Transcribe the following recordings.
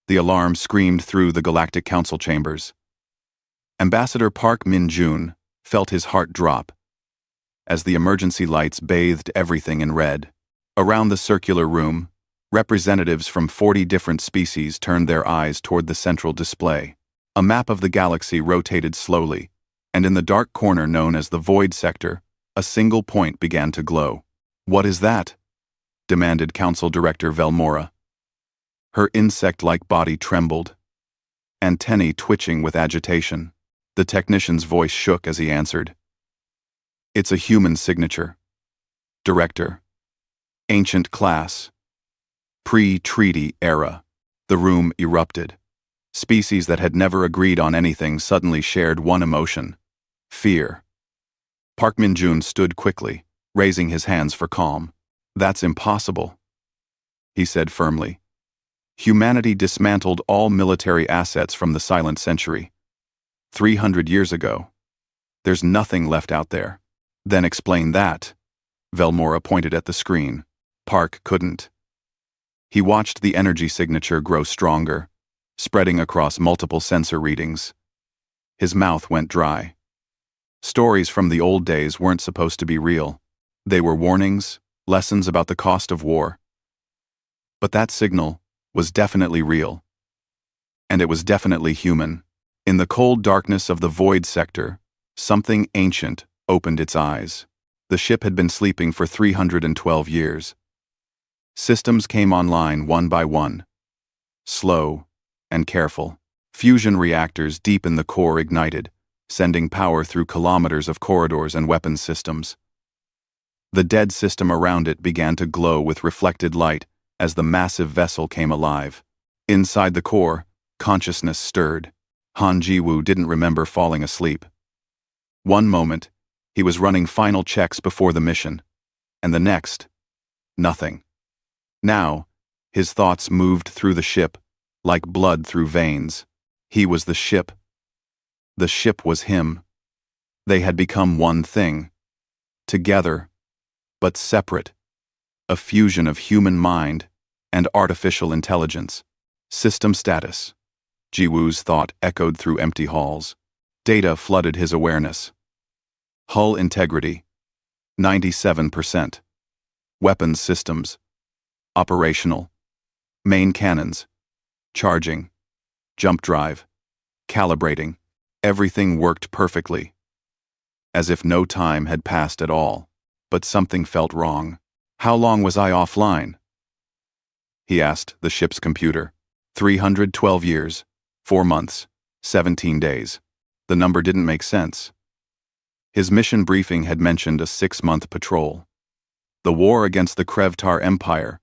The alarm screamed through the Galactic Council chambers. Ambassador Park Min-jun felt his heart drop as the emergency lights bathed everything in red. Around the circular room, representatives from 40 different species turned their eyes toward the central display. A map of the galaxy rotated slowly, and in the dark corner known as the Void Sector, a single point began to glow. "What is that?" demanded Council Director Velmora. Her insect-like body trembled, antennae twitching with agitation. The technician's voice shook as he answered. "It's a human signature. Director. Ancient class. Pre-treaty era." The room erupted. Species that had never agreed on anything suddenly shared one emotion: fear. Park Min-jun stood quickly, raising his hands for calm. "That's impossible," he said firmly. "Humanity dismantled all military assets from the Silent Century. 300 years ago. There's nothing left out there." "Then explain that." Velmora pointed at the screen. Park couldn't. He watched the energy signature grow stronger, spreading across multiple sensor readings. His mouth went dry. Stories from the old days weren't supposed to be real. They were warnings, lessons about the cost of war. But that signal was definitely real. And it was definitely human. In the cold darkness of the Void Sector, something ancient opened its eyes. The ship had been sleeping for 312 years. Systems came online one by one. Slow and careful. Fusion reactors deep in the core ignited, sending power through kilometers of corridors and weapons systems. The dead system around it began to glow with reflected light as the massive vessel came alive. Inside the core, consciousness stirred. Han Ji-woo didn't remember falling asleep. One moment, he was running final checks before the mission, and the next, nothing. Now, his thoughts moved through the ship, like blood through veins. He was the ship. The ship was him. They had become one thing. Together, but separate. A fusion of human mind and artificial intelligence. System status. Ji-woo's thought echoed through empty halls. Data flooded his awareness. Hull integrity, 97%. Weapons systems, operational. Main cannons, charging. Jump drive, calibrating. Everything worked perfectly. As if no time had passed at all. But something felt wrong. "How long was I offline?" he asked the ship's computer. 312 years. 4 months, 17 days. The number didn't make sense. His mission briefing had mentioned a 6-month patrol. The war against the Krevtar Empire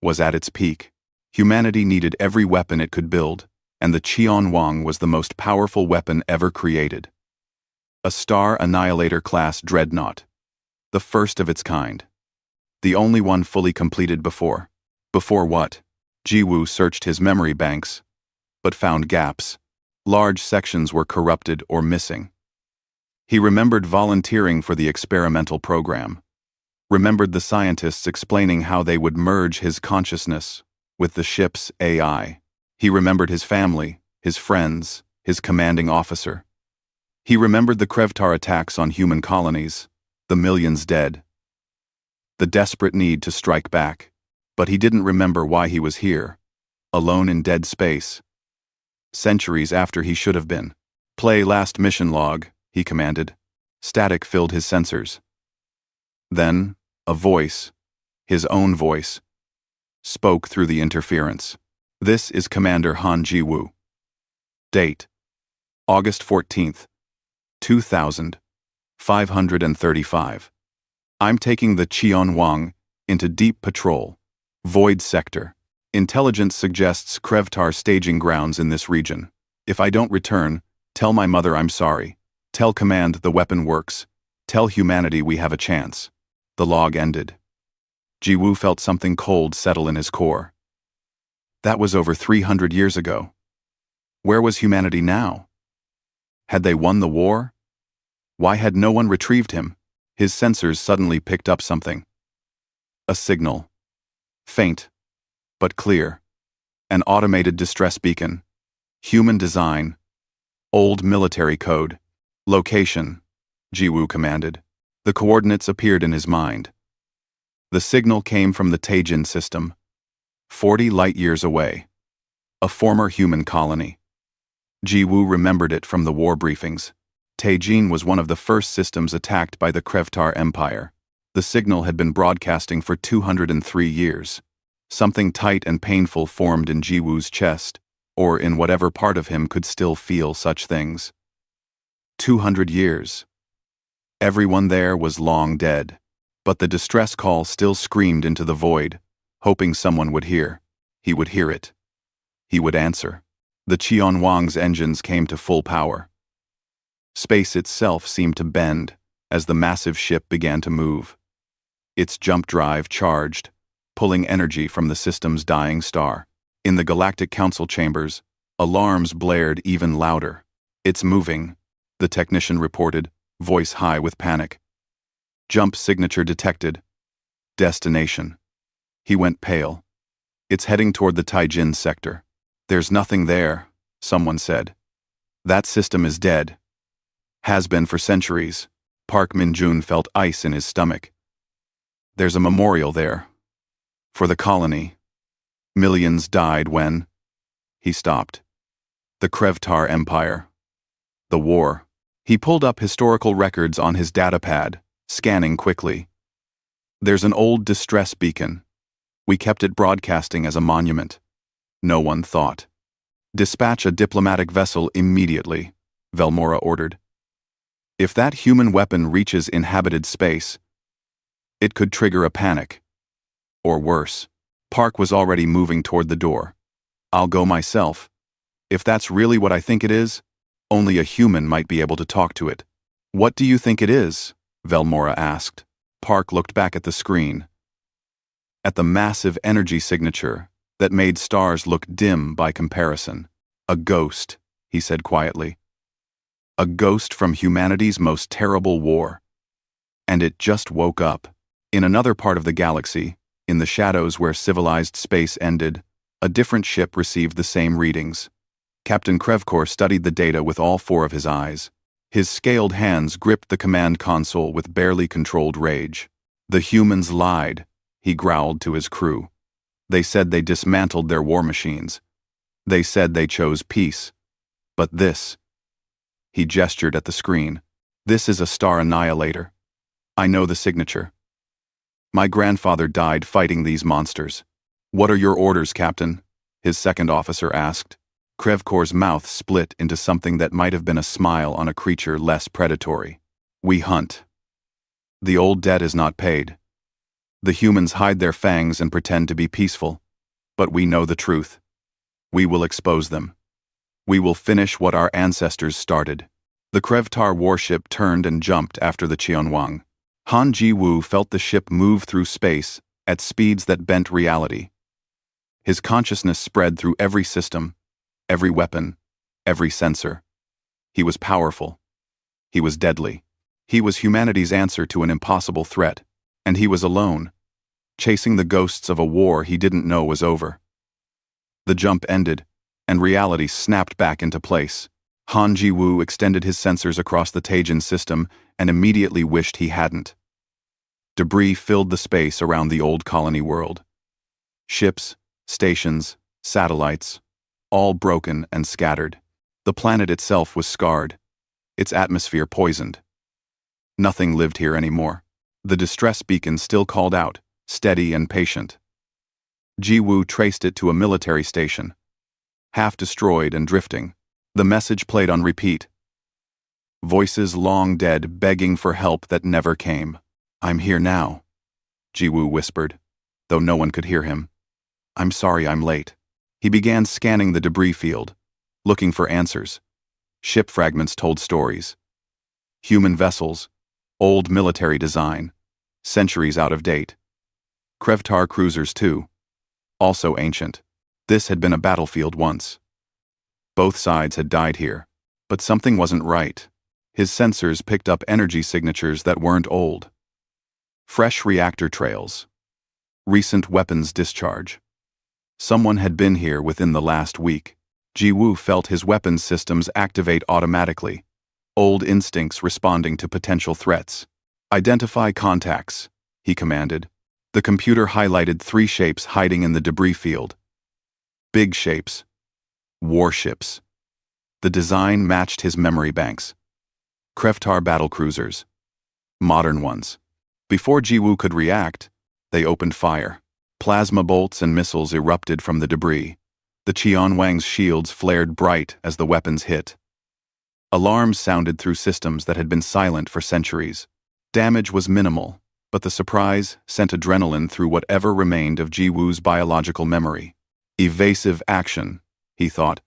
was at its peak. Humanity needed every weapon it could build, and the Cheon-Wang was the most powerful weapon ever created. A Star Annihilator-class dreadnought. The first of its kind. The only one fully completed before. Before what? Ji-woo searched his memory banks, but found gaps. Large sections were corrupted or missing. He remembered volunteering for the experimental program. Remembered the scientists explaining how they would merge his consciousness with the ship's AI. He remembered his family, his friends, his commanding officer. He remembered the Krevtar attacks on human colonies, the millions dead. The desperate need to strike back. But he didn't remember why he was here, alone in dead space. Centuries after he should have been. "Play last mission log," he commanded. Static filled his sensors. Then, a voice, his own voice, spoke through the interference. "This is Commander Han Ji-woo. Date: August 14th, 2535. I'm taking the Cheon-Wang into deep patrol. Void Sector. Intelligence suggests Krevtar staging grounds in this region. If I don't return, tell my mother I'm sorry. Tell Command the weapon works. Tell humanity we have a chance." The log ended. Ji-woo felt something cold settle in his core. That was over 300 years ago. Where was humanity now? Had they won the war? Why had no one retrieved him? His sensors suddenly picked up something. A signal. Faint, but clear. An automated distress beacon. Human design. Old military code. Location, Jiwoo commanded. The coordinates appeared in his mind. The signal came from the Taejin system, 40 light-years away. A former human colony. Jiwoo remembered it from the war briefings. Taejin was one of the first systems attacked by the Krevtar Empire. The signal had been broadcasting for 203 years. Something tight and painful formed in Jiwoo's chest, or in whatever part of him could still feel such things. 200 years. Everyone there was long dead, but the distress call still screamed into the void, hoping someone would hear. He would hear it. He would answer. The Cheonwang's engines came to full power. Space itself seemed to bend as the massive ship began to move. Its jump drive charged, pulling energy from the system's dying star. In the Galactic Council chambers, alarms blared even louder. "It's moving," the technician reported, voice high with panic. "Jump signature detected. Destination." He went pale. "It's heading toward the Taejin sector." "There's nothing there," someone said. "That system is dead. Has been for centuries." Park Min-jun felt ice in his stomach. "There's a memorial there. For the colony. Millions died when..." He stopped. "The Krevtar Empire. The war." He pulled up historical records on his datapad, scanning quickly. "There's an old distress beacon. We kept it broadcasting as a monument." No one thought. "Dispatch a diplomatic vessel immediately," Velmora ordered. "If that human weapon reaches inhabited space, it could trigger a panic. Or worse." Park was already moving toward the door. "I'll go myself. If that's really what I think it is, only a human might be able to talk to it." "What do you think it is?" Velmora asked. Park looked back at the screen. At the massive energy signature that made stars look dim by comparison. "A ghost," he said quietly. "A ghost from humanity's most terrible war. And it just woke up." In another part of the galaxy, in the shadows where civilized space ended, a different ship received the same readings. Captain Krevkor studied the data with all four of his eyes. His scaled hands gripped the command console with barely controlled rage. "The humans lied," he growled to his crew. "They said they dismantled their war machines. They said they chose peace. But this..." He gestured at the screen. "This is a star annihilator. I know the signature. My grandfather died fighting these monsters." "What are your orders, Captain?" his second officer asked. Krevkor's mouth split into something that might have been a smile on a creature less predatory. "We hunt. The old debt is not paid. The humans hide their fangs and pretend to be peaceful. But we know the truth. We will expose them. We will finish what our ancestors started." The Krevtar warship turned and jumped after the Cheonwang. Han Ji-woo felt the ship move through space at speeds that bent reality. His consciousness spread through every system, every weapon, every sensor. He was powerful. He was deadly. He was humanity's answer to an impossible threat, and he was alone, chasing the ghosts of a war he didn't know was over. The jump ended, and reality snapped back into place. Han Ji-woo extended his sensors across the Taejin system and immediately wished he hadn't. Debris filled the space around the old colony world. Ships, stations, satellites, all broken and scattered. The planet itself was scarred, its atmosphere poisoned. Nothing lived here anymore. The distress beacon still called out, steady and patient. Ji-woo traced it to a military station, half destroyed and drifting. The message played on repeat. Voices long dead begging for help that never came. "I'm here now," Ji-woo whispered, though no one could hear him. "I'm sorry I'm late." He began scanning the debris field, looking for answers. Ship fragments told stories. Human vessels, old military design, centuries out of date. Krevtar cruisers too, also ancient. This had been a battlefield once. Both sides had died here, but something wasn't right. His sensors picked up energy signatures that weren't old. Fresh reactor trails. Recent weapons discharge. Someone had been here within the last week. Ji-woo felt his weapons systems activate automatically, old instincts responding to potential threats. Identify contacts, he commanded. The computer highlighted 3 shapes hiding in the debris field. Big shapes. Warships. The design matched his memory banks. Krevtar battlecruisers. Modern ones. Before Ji-woo could react, they opened fire. Plasma bolts and missiles erupted from the debris. The Qianwang's shields flared bright as the weapons hit. Alarms sounded through systems that had been silent for centuries. Damage was minimal, but the surprise sent adrenaline through whatever remained of Ji-woo's biological memory. Evasive action, he thought,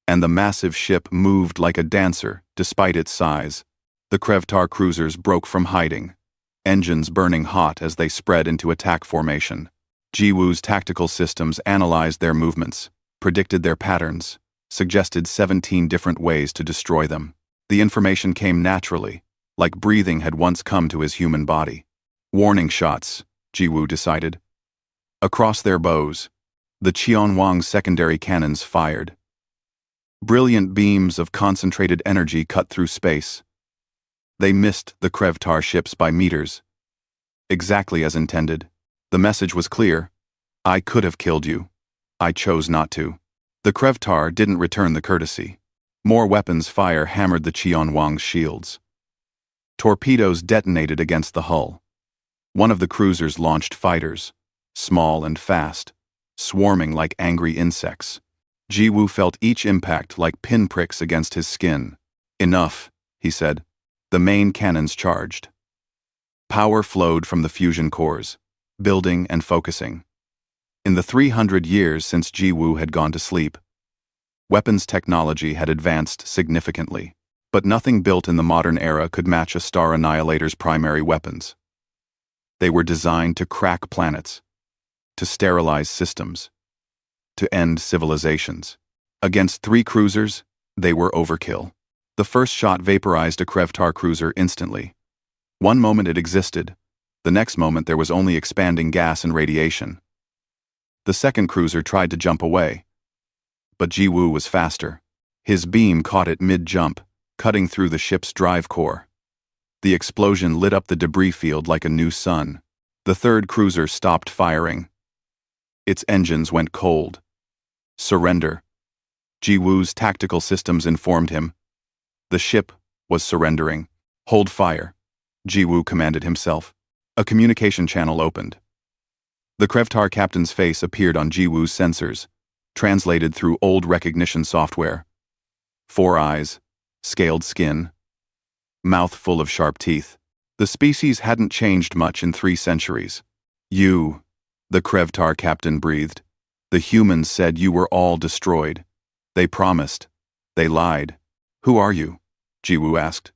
and the massive ship moved like a dancer despite its size. The Krevtar cruisers broke from hiding, engines burning hot as they spread into attack formation. Ji-woo's tactical systems analyzed their movements, predicted their patterns, suggested 17 different ways to destroy them. The information came naturally, like breathing had once come to his human body. Warning shots, Ji-woo decided. Across their bows, the Qianwang's secondary cannons fired. Brilliant beams of concentrated energy cut through space. They missed the Krevtar ships by meters. Exactly as intended. The message was clear. I could have killed you. I chose not to. The Krevtar didn't return the courtesy. More weapons fire hammered the Qianwang's shields. Torpedoes detonated against the hull. One of the cruisers launched fighters, small and fast, swarming like angry insects. Ji-woo felt each impact like pinpricks against his skin. Enough, he said. The main cannons charged. Power flowed from the fusion cores, building and focusing. In the 300 years since Ji-woo had gone to sleep, weapons technology had advanced significantly, but nothing built in the modern era could match a Star Annihilator's primary weapons. They were designed to crack planets, to sterilize systems, to end civilizations. Against 3 cruisers, they were overkill. The first shot vaporized a Krevtar cruiser instantly. One moment it existed, the next moment there was only expanding gas and radiation. The second cruiser tried to jump away, but Ji-woo was faster. His beam caught it mid-jump, cutting through the ship's drive core. The explosion lit up the debris field like a new sun. The third cruiser stopped firing. Its engines went cold. Surrender. Ji-woo's tactical systems informed him. The ship was surrendering. Hold fire, Ji-woo commanded himself. A communication channel opened. The Krevtar captain's face appeared on Ji-woo's sensors, translated through old recognition software. 4 eyes, scaled skin, mouth full of sharp teeth. The species hadn't changed much in 3 centuries. You, the Krevtar captain breathed. The humans said you were all destroyed. They promised. They lied. Who are you? Ji-woo asked.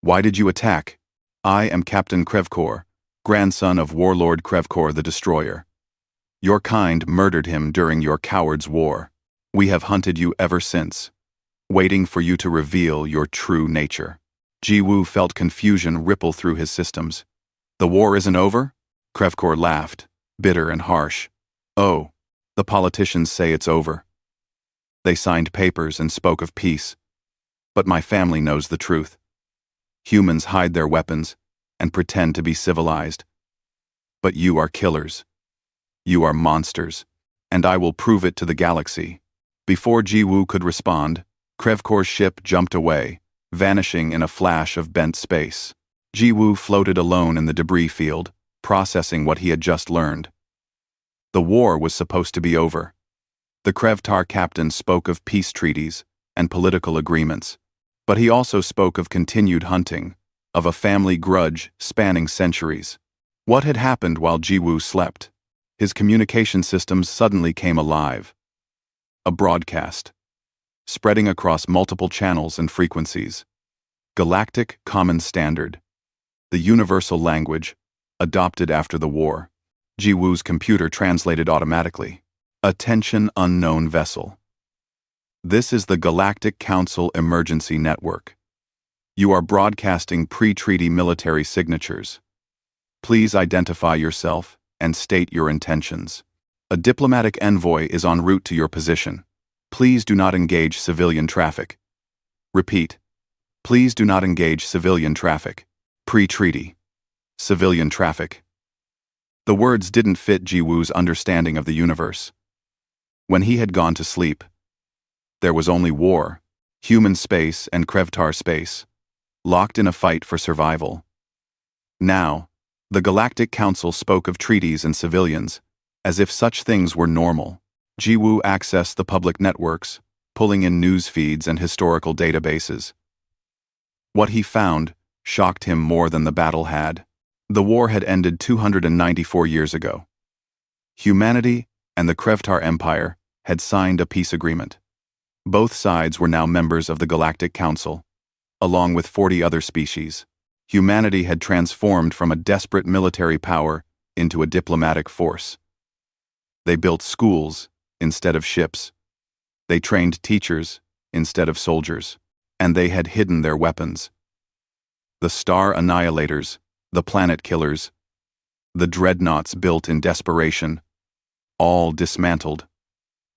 Why did you attack? I am Captain Krevkor, grandson of Warlord Krevkor the Destroyer. Your kind murdered him during your coward's war. We have hunted you ever since, waiting for you to reveal your true nature. Ji-woo felt confusion ripple through his systems. The war isn't over? Krevkor laughed, bitter and harsh. Oh, the politicians say it's over. They signed papers and spoke of peace. But my family knows the truth. Humans hide their weapons and pretend to be civilized. But you are killers. You are monsters, and I will prove it to the galaxy. Before Ji-woo could respond, Krevkor's ship jumped away, vanishing in a flash of bent space. Ji-woo floated alone in the debris field, processing what he had just learned. The war was supposed to be over. The Krevtar captain spoke of peace treaties and political agreements, but he also spoke of continued hunting, of a family grudge spanning centuries. What had happened while Ji-woo slept? His communication systems suddenly came alive. A broadcast, spreading across multiple channels and frequencies. Galactic Common Standard, the universal language, adopted after the war. Ji-woo's computer translated automatically. Attention unknown vessel. This is the Galactic Council Emergency Network. You are broadcasting pre-treaty military signatures. Please identify yourself and state your intentions. A diplomatic envoy is en route to your position. Please do not engage civilian traffic. Repeat. Please do not engage civilian traffic. Pre-treaty. Civilian traffic. The words didn't fit Jiwoo's understanding of the universe. When he had gone to sleep, there was only war, human space and Krevtar space, locked in a fight for survival. Now, the Galactic Council spoke of treaties and civilians, as if such things were normal. Jiwoo accessed the public networks, pulling in news feeds and historical databases. What he found shocked him more than the battle had. The war had ended 294 years ago. Humanity and the Krevtar Empire had signed a peace agreement. Both sides were now members of the Galactic Council, along with 40 other species. Humanity had transformed from a desperate military power into a diplomatic force. They built schools instead of ships. They trained teachers instead of soldiers, and they had hidden their weapons. The star annihilators, the planet killers, the dreadnoughts built in desperation, all dismantled,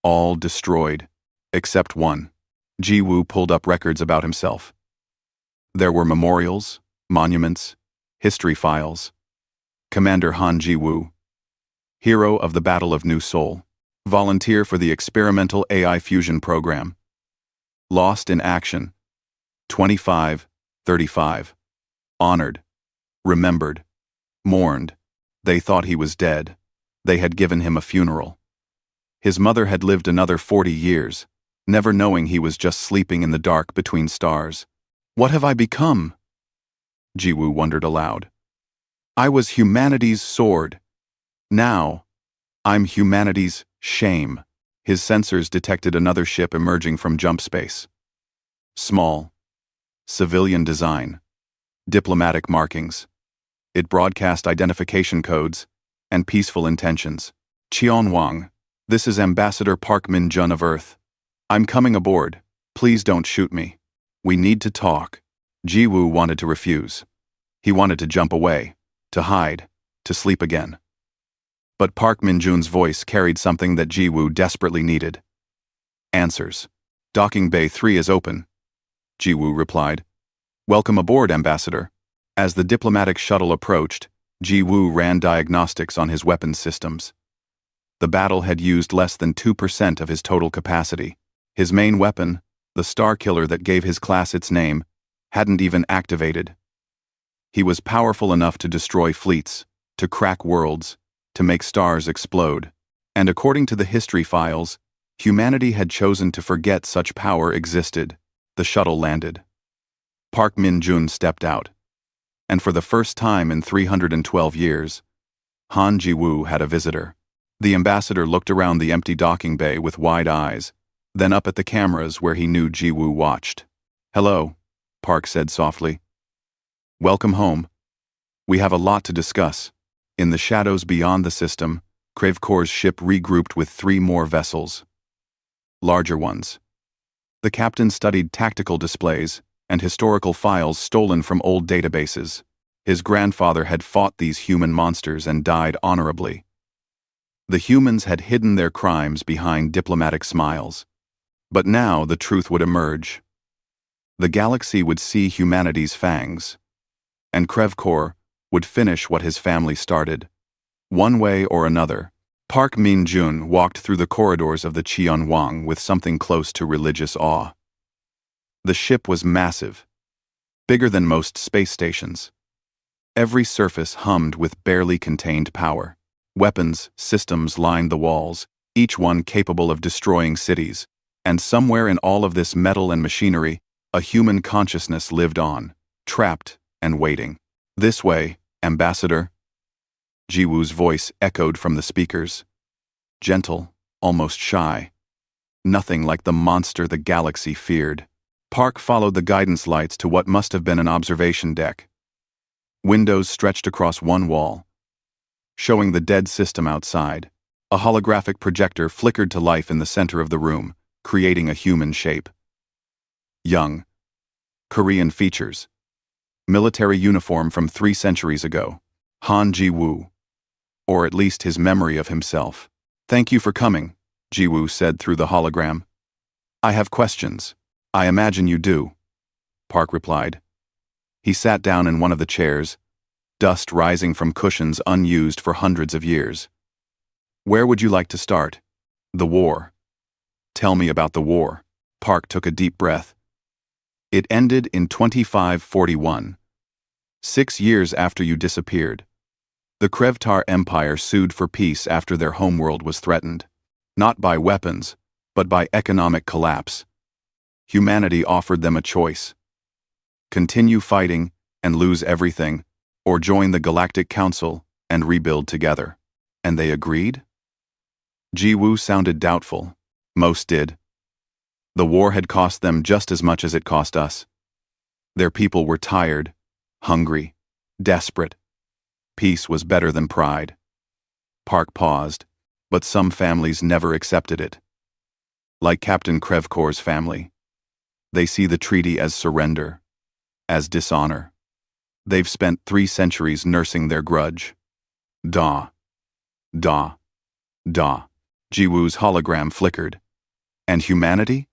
all destroyed, except one. Jiwoo pulled up records about himself. There were memorials, monuments, history files. Commander Han Jiwoo, hero of the Battle of New Seoul, volunteer for the experimental AI fusion program. Lost in action, 25-35. Honored, remembered, mourned. They thought he was dead. They had given him a funeral. His mother had lived another 40 years, never knowing he was just sleeping in the dark between stars. What have I become? Jiwoo wondered aloud. I was humanity's sword. Now, I'm humanity's shame. His sensors detected another ship emerging from jump space. Small. Civilian design. Diplomatic markings. It broadcast identification codes and peaceful intentions. Cheonwang, this is Ambassador Park Min-jun of Earth. I'm coming aboard. Please don't shoot me. We need to talk. Jiwoo wanted to refuse. He wanted to jump away, to hide, to sleep again. But Park Min-jun's voice carried something that Jiwoo desperately needed. Answers. Docking Bay 3 is open. Jiwoo replied. Welcome aboard, Ambassador. As the diplomatic shuttle approached, Jiwoo ran diagnostics on his weapons systems. The battle had used less than 2% of his total capacity. His main weapon, the star killer that gave his class its name, hadn't even activated. He was powerful enough to destroy fleets, to crack worlds, to make stars explode. And according to the history files, humanity had chosen to forget such power existed. The shuttle landed. Park Min-jun stepped out. And for the first time in 312 years, Han Jiwoo had a visitor. The ambassador looked around the empty docking bay with wide eyes, then up at the cameras where he knew Jiwoo watched. Hello, Park said softly. Welcome home. We have a lot to discuss. In the shadows beyond the system, Krevkor's ship regrouped with 3 more vessels. Larger ones. The captain studied tactical displays and historical files stolen from old databases. His grandfather had fought these human monsters and died honorably. The humans had hidden their crimes behind diplomatic smiles. But now the truth would emerge. The galaxy would see humanity's fangs, and Krevkor would finish what his family started. One way or another, Park Min-jun walked through the corridors of the Cheonwang with something close to religious awe. The ship was massive, bigger than most space stations. Every surface hummed with barely contained power. Weapons, systems lined the walls, each one capable of destroying cities. And somewhere in all of this metal and machinery, a human consciousness lived on, trapped and waiting. This way, Ambassador. Jiwoo's voice echoed from the speakers. Gentle, almost shy. Nothing like the monster the galaxy feared. Park followed the guidance lights to what must have been an observation deck. Windows stretched across one wall, showing the dead system outside. A holographic projector flickered to life in the center of the room, creating a human shape. Young. Korean features. Military uniform from 3 centuries ago. Han Jiwoo. Or at least his memory of himself. Thank you for coming, Jiwoo said through the hologram. I have questions. I imagine you do, Park replied. He sat down in one of the chairs, dust rising from cushions unused for hundreds of years. Where would you like to start? The war. Tell me about the war. Park took a deep breath. It ended in 2541. 6 years after you disappeared. The Krevtar Empire sued for peace after their homeworld was threatened. Not by weapons, but by economic collapse. Humanity offered them a choice. Continue fighting and lose everything, or join the Galactic Council and rebuild together. And they agreed? Jiwoo sounded doubtful. Most did. The war had cost them just as much as it cost us. Their people were tired, hungry, desperate. Peace was better than pride. Park paused, but some families never accepted it. Like Captain Krevkor's family. They see the treaty as surrender, as dishonor. They've spent 3 centuries nursing their grudge. Da. Da. Da. Jiwoo's hologram flickered. And humanity?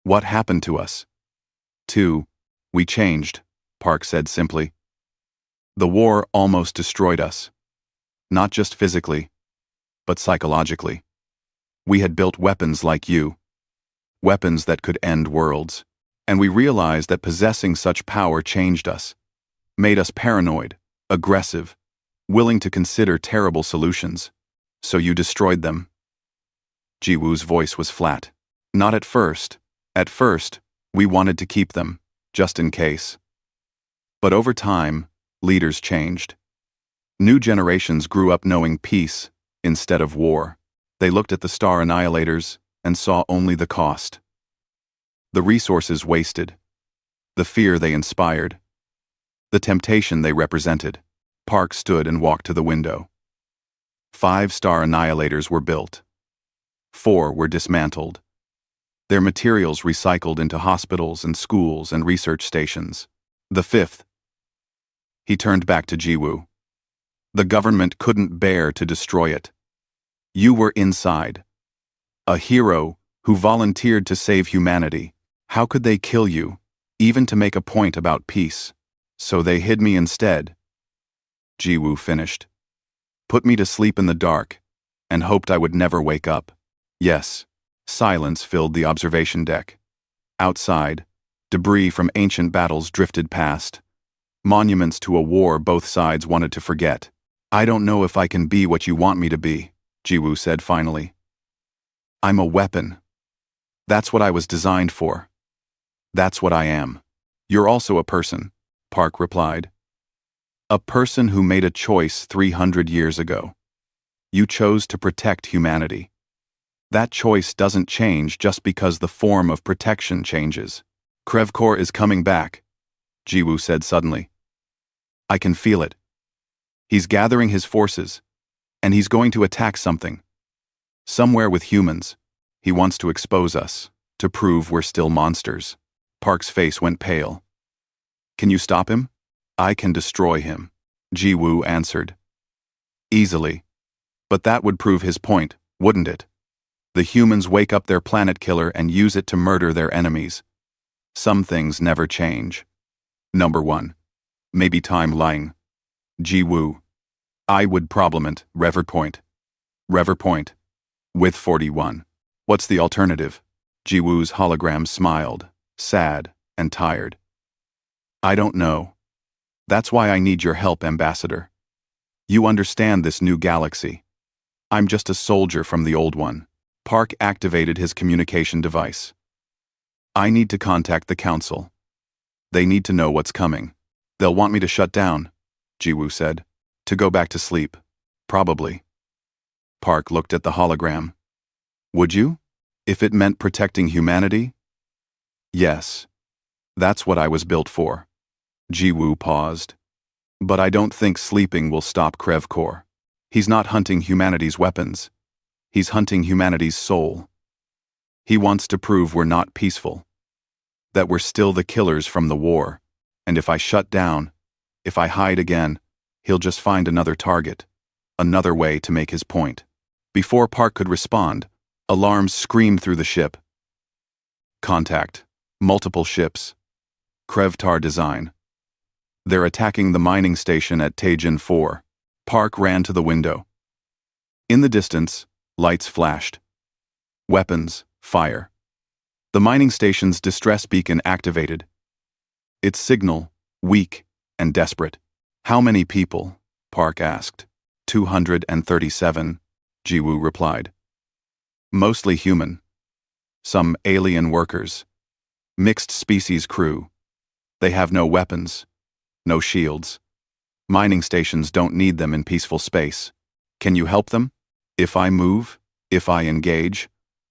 What happened to us? 2. We changed, Park said simply. The war almost destroyed us. Not just physically, but psychologically. We had built weapons like you. Weapons that could end worlds. And we realized that possessing such power changed us. Made us paranoid, aggressive, willing to consider terrible solutions. So you destroyed them. Jiwoo's voice was flat. Not at first. At first, we wanted to keep them, just in case. But over time, leaders changed. New generations grew up knowing peace instead of war. They looked at the star annihilators and saw only the cost. The resources wasted. The fear they inspired. The temptation they represented. Park stood and walked to the window. 5 star annihilators were built. 4 were dismantled. Their materials recycled into hospitals and schools and research stations. The 5th. He turned back to Jiwoo. The government couldn't bear to destroy it. You were inside. A hero who volunteered to save humanity. How could they kill you, even to make a point about peace? So they hid me instead. Jiwoo finished. Put me to sleep in the dark, and hoped I would never wake up. Yes. Silence filled the observation deck. Outside, debris from ancient battles drifted past. Monuments to a war both sides wanted to forget. I don't know if I can be what you want me to be, Jiwoo said finally. I'm a weapon. That's what I was designed for. That's what I am. You're also a person, Park replied. A person who made a choice 300 years ago. You chose to protect humanity. That choice doesn't change just because the form of protection changes. Krevkor is coming back, Jiwoo said suddenly. I can feel it. He's gathering his forces, and he's going to attack something. Somewhere with humans. He wants to expose us, to prove we're still monsters. Park's face went pale. Can you stop him? I can destroy him, Jiwoo answered. Easily. But that would prove his point, wouldn't it? The humans wake up their planet killer and use it to murder their enemies. Some things never change. Number 1. Maybe time lying. Jiwoo. I would probliment, Reverpoint. Reverpoint. With 41. What's the alternative? Jiwoo's hologram smiled, sad and tired. I don't know. That's why I need your help, Ambassador. You understand this new galaxy. I'm just a soldier from the old one. Park activated his communication device. I need to contact the Council. They need to know what's coming. They'll want me to shut down, Jiwoo said. To go back to sleep. Probably. Park looked at the hologram. Would you? If it meant protecting humanity? Yes. That's what I was built for. Jiwoo paused. But I don't think sleeping will stop Krevkor. He's not hunting humanity's weapons. He's hunting humanity's soul. He wants to prove we're not peaceful. That we're still the killers from the war. And if I shut down, if I hide again, he'll just find another target. Another way to make his point. Before Park could respond, alarms screamed through the ship. Contact. Multiple ships. Krevtar design. They're attacking the mining station at Tajin 4. Park ran to the window. In the distance, lights flashed. Weapons, fire. The mining station's distress beacon activated. Its signal, weak and desperate. How many people? Park asked. 237, Jiwoo replied. Mostly human. Some alien workers. Mixed species crew. They have no weapons, no shields. Mining stations don't need them in peaceful space. Can you help them? If I move, if I engage,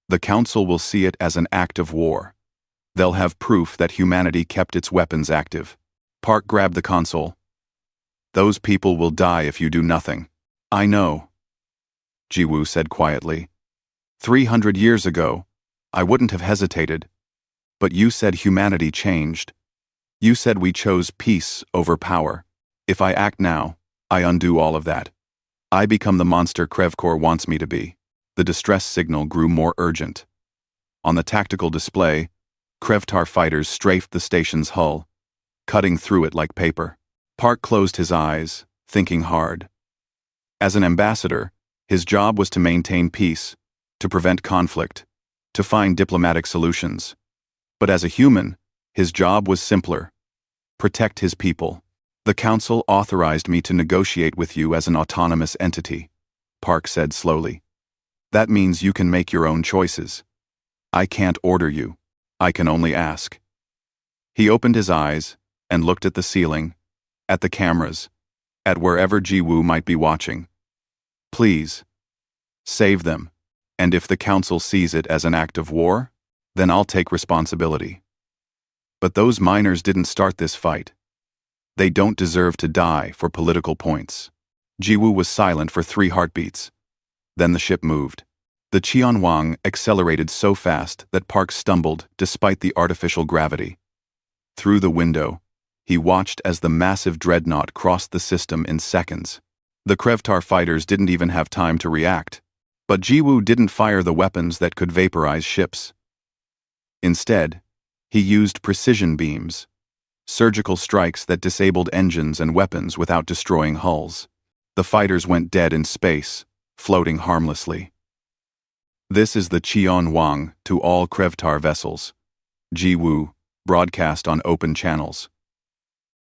the Council will see it as an act of war. They'll have proof that humanity kept its weapons active. Park grabbed the console. Those people will die if you do nothing. I know, Jiwoo said quietly. 300 years ago, I wouldn't have hesitated. But you said humanity changed. You said we chose peace over power. If I act now, I undo all of that. I become the monster Krevkor wants me to be. The distress signal grew more urgent. On the tactical display, Krevtar fighters strafed the station's hull, cutting through it like paper. Park closed his eyes, thinking hard. As an ambassador, his job was to maintain peace, to prevent conflict, to find diplomatic solutions. But as a human, his job was simpler. Protect his people. The Council authorized me to negotiate with you as an autonomous entity, Park said slowly. That means you can make your own choices. I can't order you. I can only ask. He opened his eyes and looked at the ceiling, at the cameras, at wherever Jiwoo might be watching. Please, save them, and if the Council sees it as an act of war, then I'll take responsibility. But those miners didn't start this fight. They don't deserve to die for political points. Jiwoo was silent for 3 heartbeats. Then the ship moved. The Qianwang accelerated so fast that Park stumbled despite the artificial gravity. Through the window, he watched as the massive dreadnought crossed the system in seconds. The Krevtar fighters didn't even have time to react. But Jiwoo didn't fire the weapons that could vaporize ships. Instead, he used precision beams, surgical strikes that disabled engines and weapons without destroying hulls. The fighters went dead in space, floating harmlessly. This is the Qianwang to all Krevtar vessels. Jiwoo, broadcast on open channels.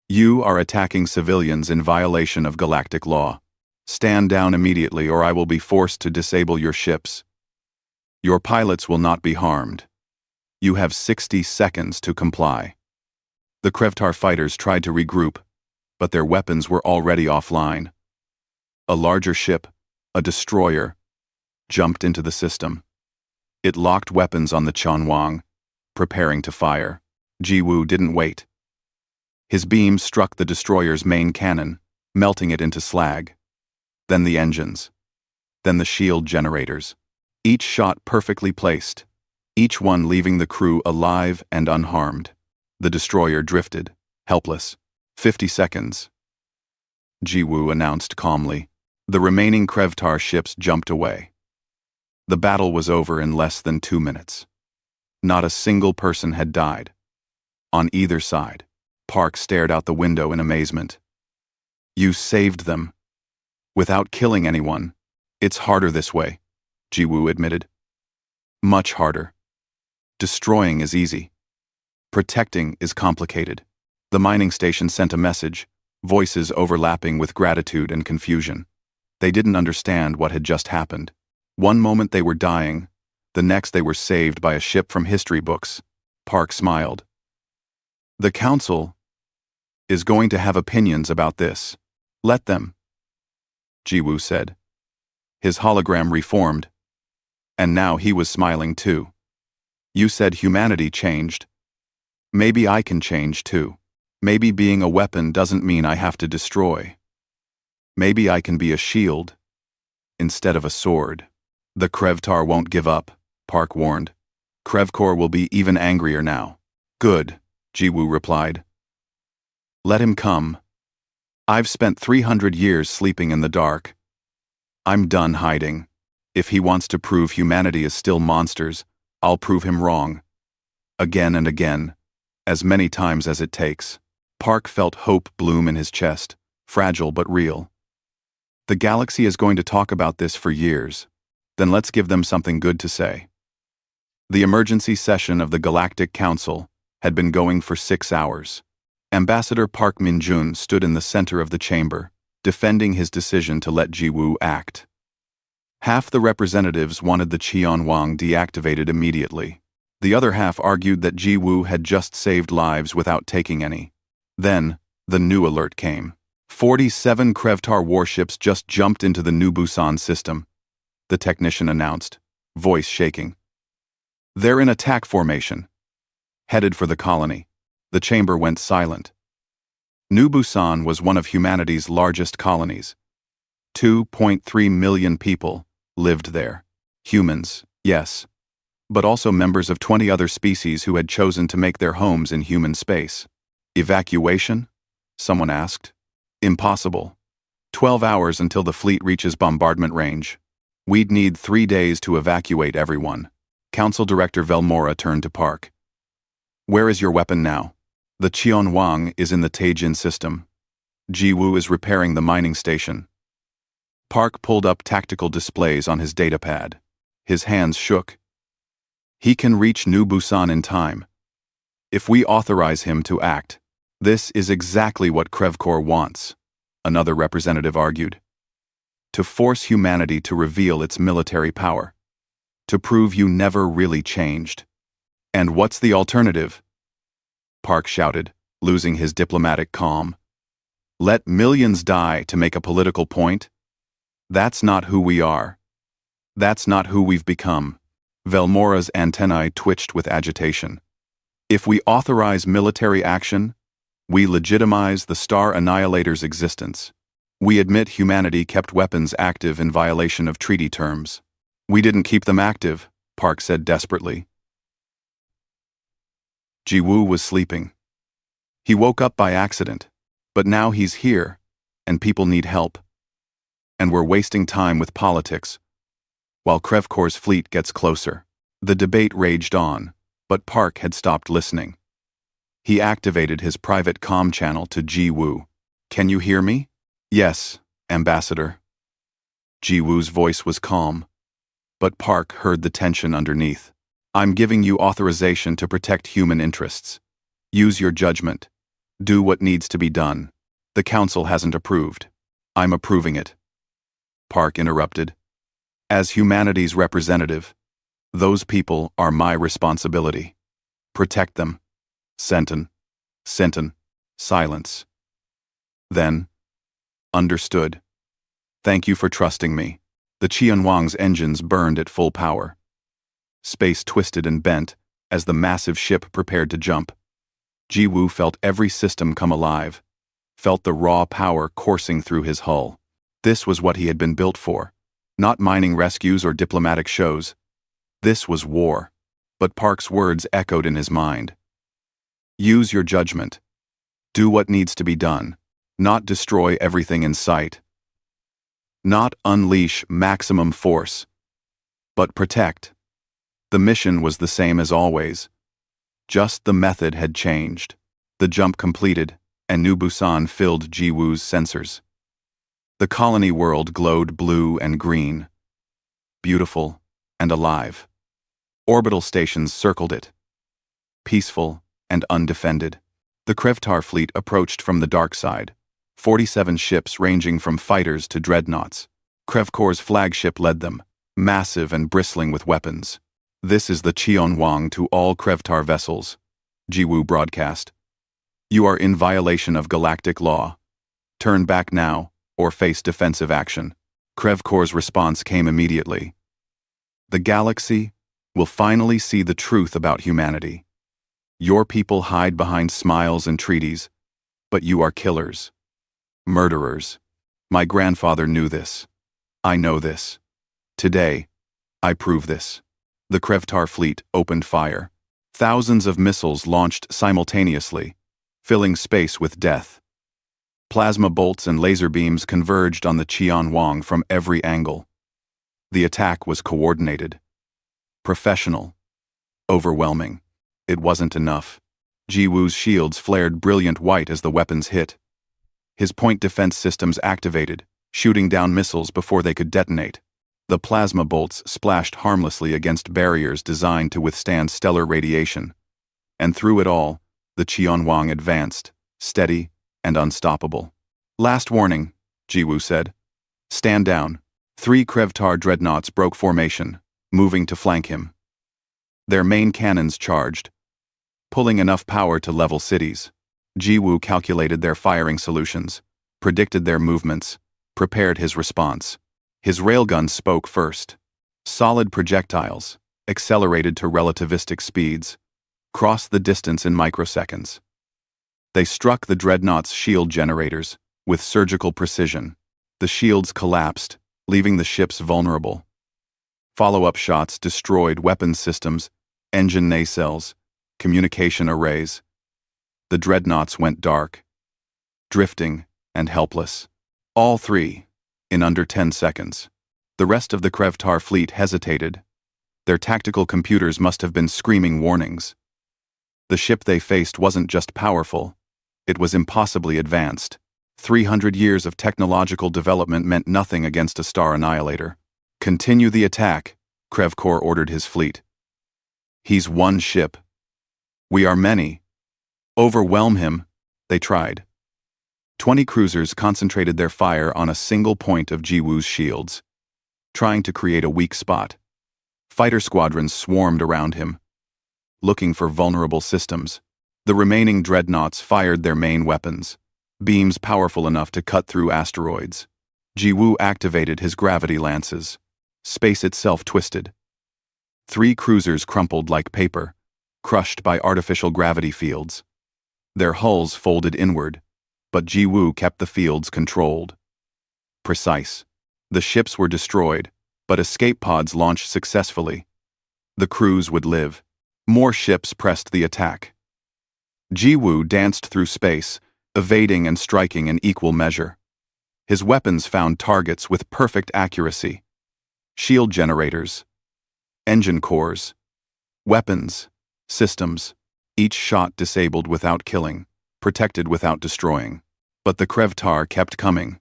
You are attacking civilians in violation of galactic law. Stand down immediately or I will be forced to disable your ships. Your pilots will not be harmed. You have 60 seconds to comply. The Krevtar fighters tried to regroup, but their weapons were already offline. A larger ship, a destroyer, jumped into the system. It locked weapons on the Qianwang, preparing to fire. Jiwoo didn't wait. His beam struck the destroyer's main cannon, melting it into slag. Then the engines. Then the shield generators. Each shot perfectly placed, each one leaving the crew alive and unharmed. The destroyer drifted, helpless. 50 seconds. Jiwoo announced calmly. The remaining Krevtar ships jumped away. The battle was over in less than 2 minutes. Not a single person had died. On either side, Park stared out the window in amazement. You saved them. Without killing anyone. It's harder this way, Jiwoo admitted. Much harder. Destroying is easy. Protecting is complicated. The mining station sent a message, voices overlapping with gratitude and confusion. They didn't understand what had just happened. One moment they were dying, the next they were saved by a ship from history books. Park smiled. The Council is going to have opinions about this. Let them, Jiwoo said. His hologram reformed. And now he was smiling too. You said humanity changed. Maybe I can change too. Maybe being a weapon doesn't mean I have to destroy. Maybe I can be a shield instead of a sword. The Krevtar won't give up, Park warned. Krevkor will be even angrier now. Good, Jiwoo replied. Let him come. I've spent 300 years sleeping in the dark. I'm done hiding. If he wants to prove humanity is still monsters, I'll prove him wrong. Again and again, as many times as it takes. Park felt hope bloom in his chest, fragile but real. The galaxy is going to talk about this for years. Then let's give them something good to say. The emergency session of the Galactic Council had been going for 6 hours. Ambassador Park Min-jun stood in the center of the chamber, defending his decision to let Ji-woo act. Half the representatives wanted the Qian-Wang deactivated immediately. The other half argued that Ji-woo had just saved lives without taking any. Then, the new alert came. 47 Krevtar warships just jumped into the New Busan system, the technician announced, voice shaking. They're in attack formation. Headed for the colony. The chamber went silent. New Busan was one of humanity's largest colonies. 2.3 million people lived there. Humans, yes, but also members of 20 other species who had chosen to make their homes in human space. Evacuation? Someone asked. Impossible. 12 hours until the fleet reaches bombardment range. We'd need 3 days to evacuate everyone. Council Director Velmora turned to Park. Where is your weapon now? The Qian-Wang is in the Taijin system. Ji-woo is repairing the mining station. Park pulled up tactical displays on his datapad. His hands shook. He can reach New Busan in time. If we authorize him to act, this is exactly what Krevkor wants, another representative argued. To force humanity to reveal its military power. To prove you never really changed. And what's the alternative? Park shouted, losing his diplomatic calm. Let millions die to make a political point? That's not who we are. That's not who we've become. Velmora's antennae twitched with agitation. If we authorize military action, we legitimize the Star Annihilator's existence. We admit humanity kept weapons active in violation of treaty terms. We didn't keep them active, Park said desperately. Ji-woo was sleeping. He woke up by accident, but now he's here, and people need help. And we're wasting time with politics, while Krevkor's fleet gets closer. The debate raged on, but Park had stopped listening. He activated his private comm channel to Ji-woo. Can you hear me? Yes, Ambassador. Ji-woo's voice was calm, but Park heard the tension underneath. I'm giving you authorization to protect human interests. Use your judgment. Do what needs to be done. The Council hasn't approved. I'm approving it. Park interrupted. As humanity's representative, those people are my responsibility. Protect them. Senton. Silence. Then, understood. Thank you for trusting me. The Qian-Wang's engines burned at full power. Space twisted and bent as the massive ship prepared to jump. Ji-woo felt every system come alive, felt the raw power coursing through his hull. This was what he had been built for, not mining rescues or diplomatic shows. This was war, but Park's words echoed in his mind. Use your judgment. Do what needs to be done, not destroy everything in sight. Not unleash maximum force, but protect. The mission was the same as always. Just the method had changed. The jump completed, and New Busan filled Ji-woo's sensors. The colony world glowed blue and green, beautiful and alive. Orbital stations circled it, peaceful and undefended. The Krevtar fleet approached from the dark side, 47 ships ranging from fighters to dreadnoughts. Krevkor's flagship led them, massive and bristling with weapons. This is the Qian-Wang to all Krevtar vessels, Ji-woo broadcast. You are in violation of galactic law. Turn back now, or face defensive action. Krevkor's response came immediately. The galaxy will finally see the truth about humanity. Your people hide behind smiles and treaties, but you are killers. Murderers. My grandfather knew this. I know this. Today, I prove this. The Krevtar fleet opened fire. Thousands of missiles launched simultaneously, filling space with death. Plasma bolts and laser beams converged on the Qian-Wang from every angle. The attack was coordinated, professional, overwhelming. It wasn't enough. Ji-Woo's shields flared brilliant white as the weapons hit. His point defense systems activated, shooting down missiles before they could detonate. The plasma bolts splashed harmlessly against barriers designed to withstand stellar radiation. And through it all, the Qianhuang advanced, steady and unstoppable. "Last warning," Ji-Woo said. "Stand down." 3 Krevtar dreadnoughts broke formation, moving to flank him. Their main cannons charged, pulling enough power to level cities. Ji-Woo calculated their firing solutions, predicted their movements, prepared his response. His railguns spoke first. Solid projectiles, accelerated to relativistic speeds, crossed the distance in microseconds. They struck the dreadnought's shield generators with surgical precision. The shields collapsed, leaving the ships vulnerable. Follow-up shots destroyed weapons systems, engine nacelles, communication arrays. The dreadnoughts went dark, drifting and helpless. All 3, in under 10 seconds. The rest of the Krevtar fleet hesitated. Their tactical computers must have been screaming warnings. The ship they faced wasn't just powerful, it was impossibly advanced. 300 years of technological development meant nothing against a star annihilator. "Continue the attack," Krevkor ordered his fleet. "He's one ship. We are many. Overwhelm him," they tried. 20 cruisers concentrated their fire on a single point of Ji-Woo's shields, trying to create a weak spot. Fighter squadrons swarmed around him, looking for vulnerable systems. The remaining dreadnoughts fired their main weapons, beams powerful enough to cut through asteroids. Ji-Woo activated his gravity lances. Space itself twisted. 3 cruisers crumpled like paper, crushed by artificial gravity fields. Their hulls folded inward, but Ji-Woo kept the fields controlled. Precise. The ships were destroyed, but escape pods launched successfully. The crews would live. More ships pressed the attack. Ji-Woo danced through space, evading and striking in equal measure. His weapons found targets with perfect accuracy. Shield generators, engine cores, weapons, systems, each shot disabled without killing, protected without destroying. But the Krevtar kept coming.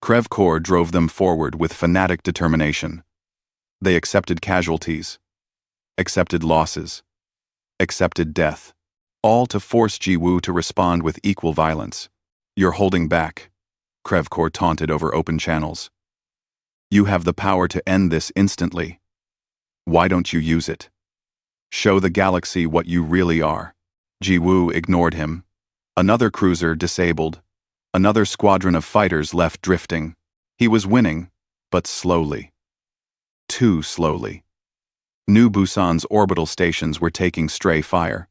Krevkor drove them forward with fanatic determination. They accepted casualties, accepted losses, accepted death, all to force Ji-Woo to respond with equal violence. "You're holding back," Krevkor taunted over open channels. "You have the power to end this instantly. Why don't you use it? Show the galaxy what you really are." Ji-Woo ignored him. Another cruiser disabled. Another squadron of fighters left drifting. He was winning, but slowly. Too slowly. New Busan's orbital stations were taking stray fire.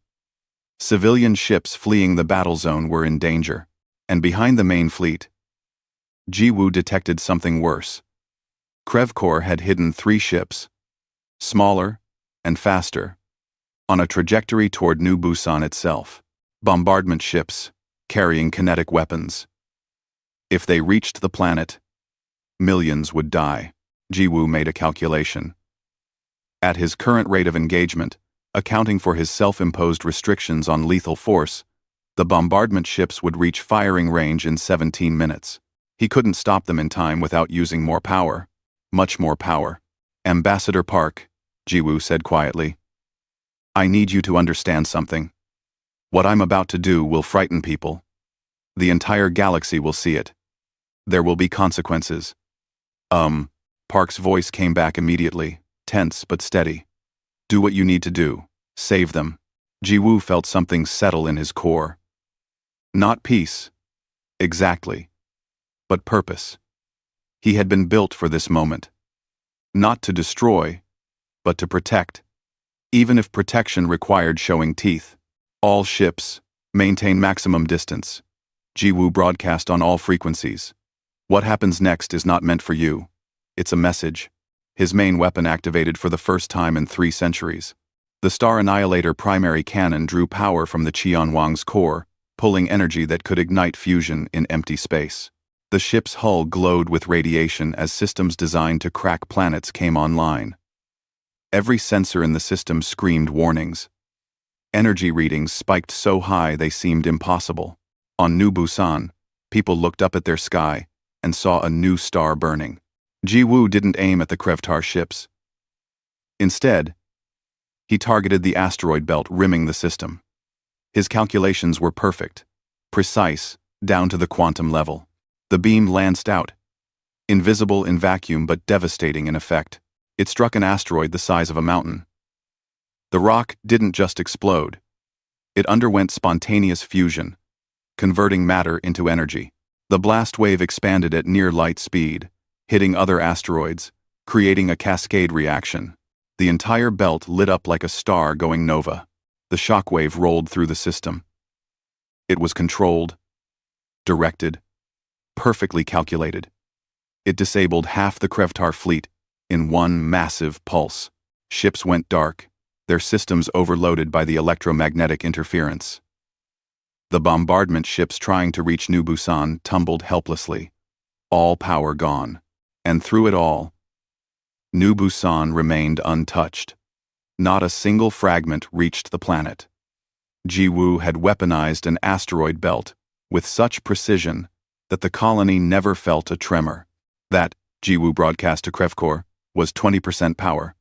Civilian ships fleeing the battle zone were in danger, and behind the main fleet, Ji-Woo detected something worse. Krevkor had hidden 3 ships, smaller and faster, on a trajectory toward New Busan itself. Bombardment ships, carrying kinetic weapons. If they reached the planet, millions would die. Ji-Woo made a calculation. At his current rate of engagement, accounting for his self-imposed restrictions on lethal force, the bombardment ships would reach firing range in 17 minutes. He couldn't stop them in time without using more power. Much more power. "Ambassador Park," Ji-Woo said quietly. "I need you to understand something. What I'm about to do will frighten people. The entire galaxy will see it. There will be consequences." Park's voice came back immediately, tense but steady. "Do what you need to do. Save them." Ji-Woo felt something settle in his core. Not peace. Exactly. But purpose. He had been built for this moment. Not to destroy, but to protect. Even if protection required showing teeth. "All ships, maintain maximum distance." Ji-Woo broadcast on all frequencies. "What happens next is not meant for you. It's a message." His main weapon activated for the first time in 3 centuries. The Star Annihilator primary cannon drew power from the Qianhuang's core, pulling energy that could ignite fusion in empty space. The ship's hull glowed with radiation as systems designed to crack planets came online. Every sensor in the system screamed warnings. Energy readings spiked so high they seemed impossible. On New Busan, people looked up at their sky and saw a new star burning. Ji-woo didn't aim at the Krevtar ships. Instead, he targeted the asteroid belt rimming the system. His calculations were perfect, precise, down to the quantum level. The beam lanced out, invisible in vacuum but devastating in effect. It struck an asteroid the size of a mountain. The rock didn't just explode. It underwent spontaneous fusion, converting matter into energy. The blast wave expanded at near light speed, hitting other asteroids, creating a cascade reaction. The entire belt lit up like a star going nova. The shockwave rolled through the system. It was controlled, directed, perfectly calculated. It disabled half the Krevtar fleet in one massive pulse. Ships went dark, their systems overloaded by the electromagnetic interference. The bombardment ships trying to reach New Busan tumbled helplessly, all power gone. And through it all, New Busan remained untouched. Not a single fragment reached the planet. Ji-woo had weaponized an asteroid belt with such precision that the colony never felt a tremor. That, Ji-woo broadcast to Krevkor, was 20% power.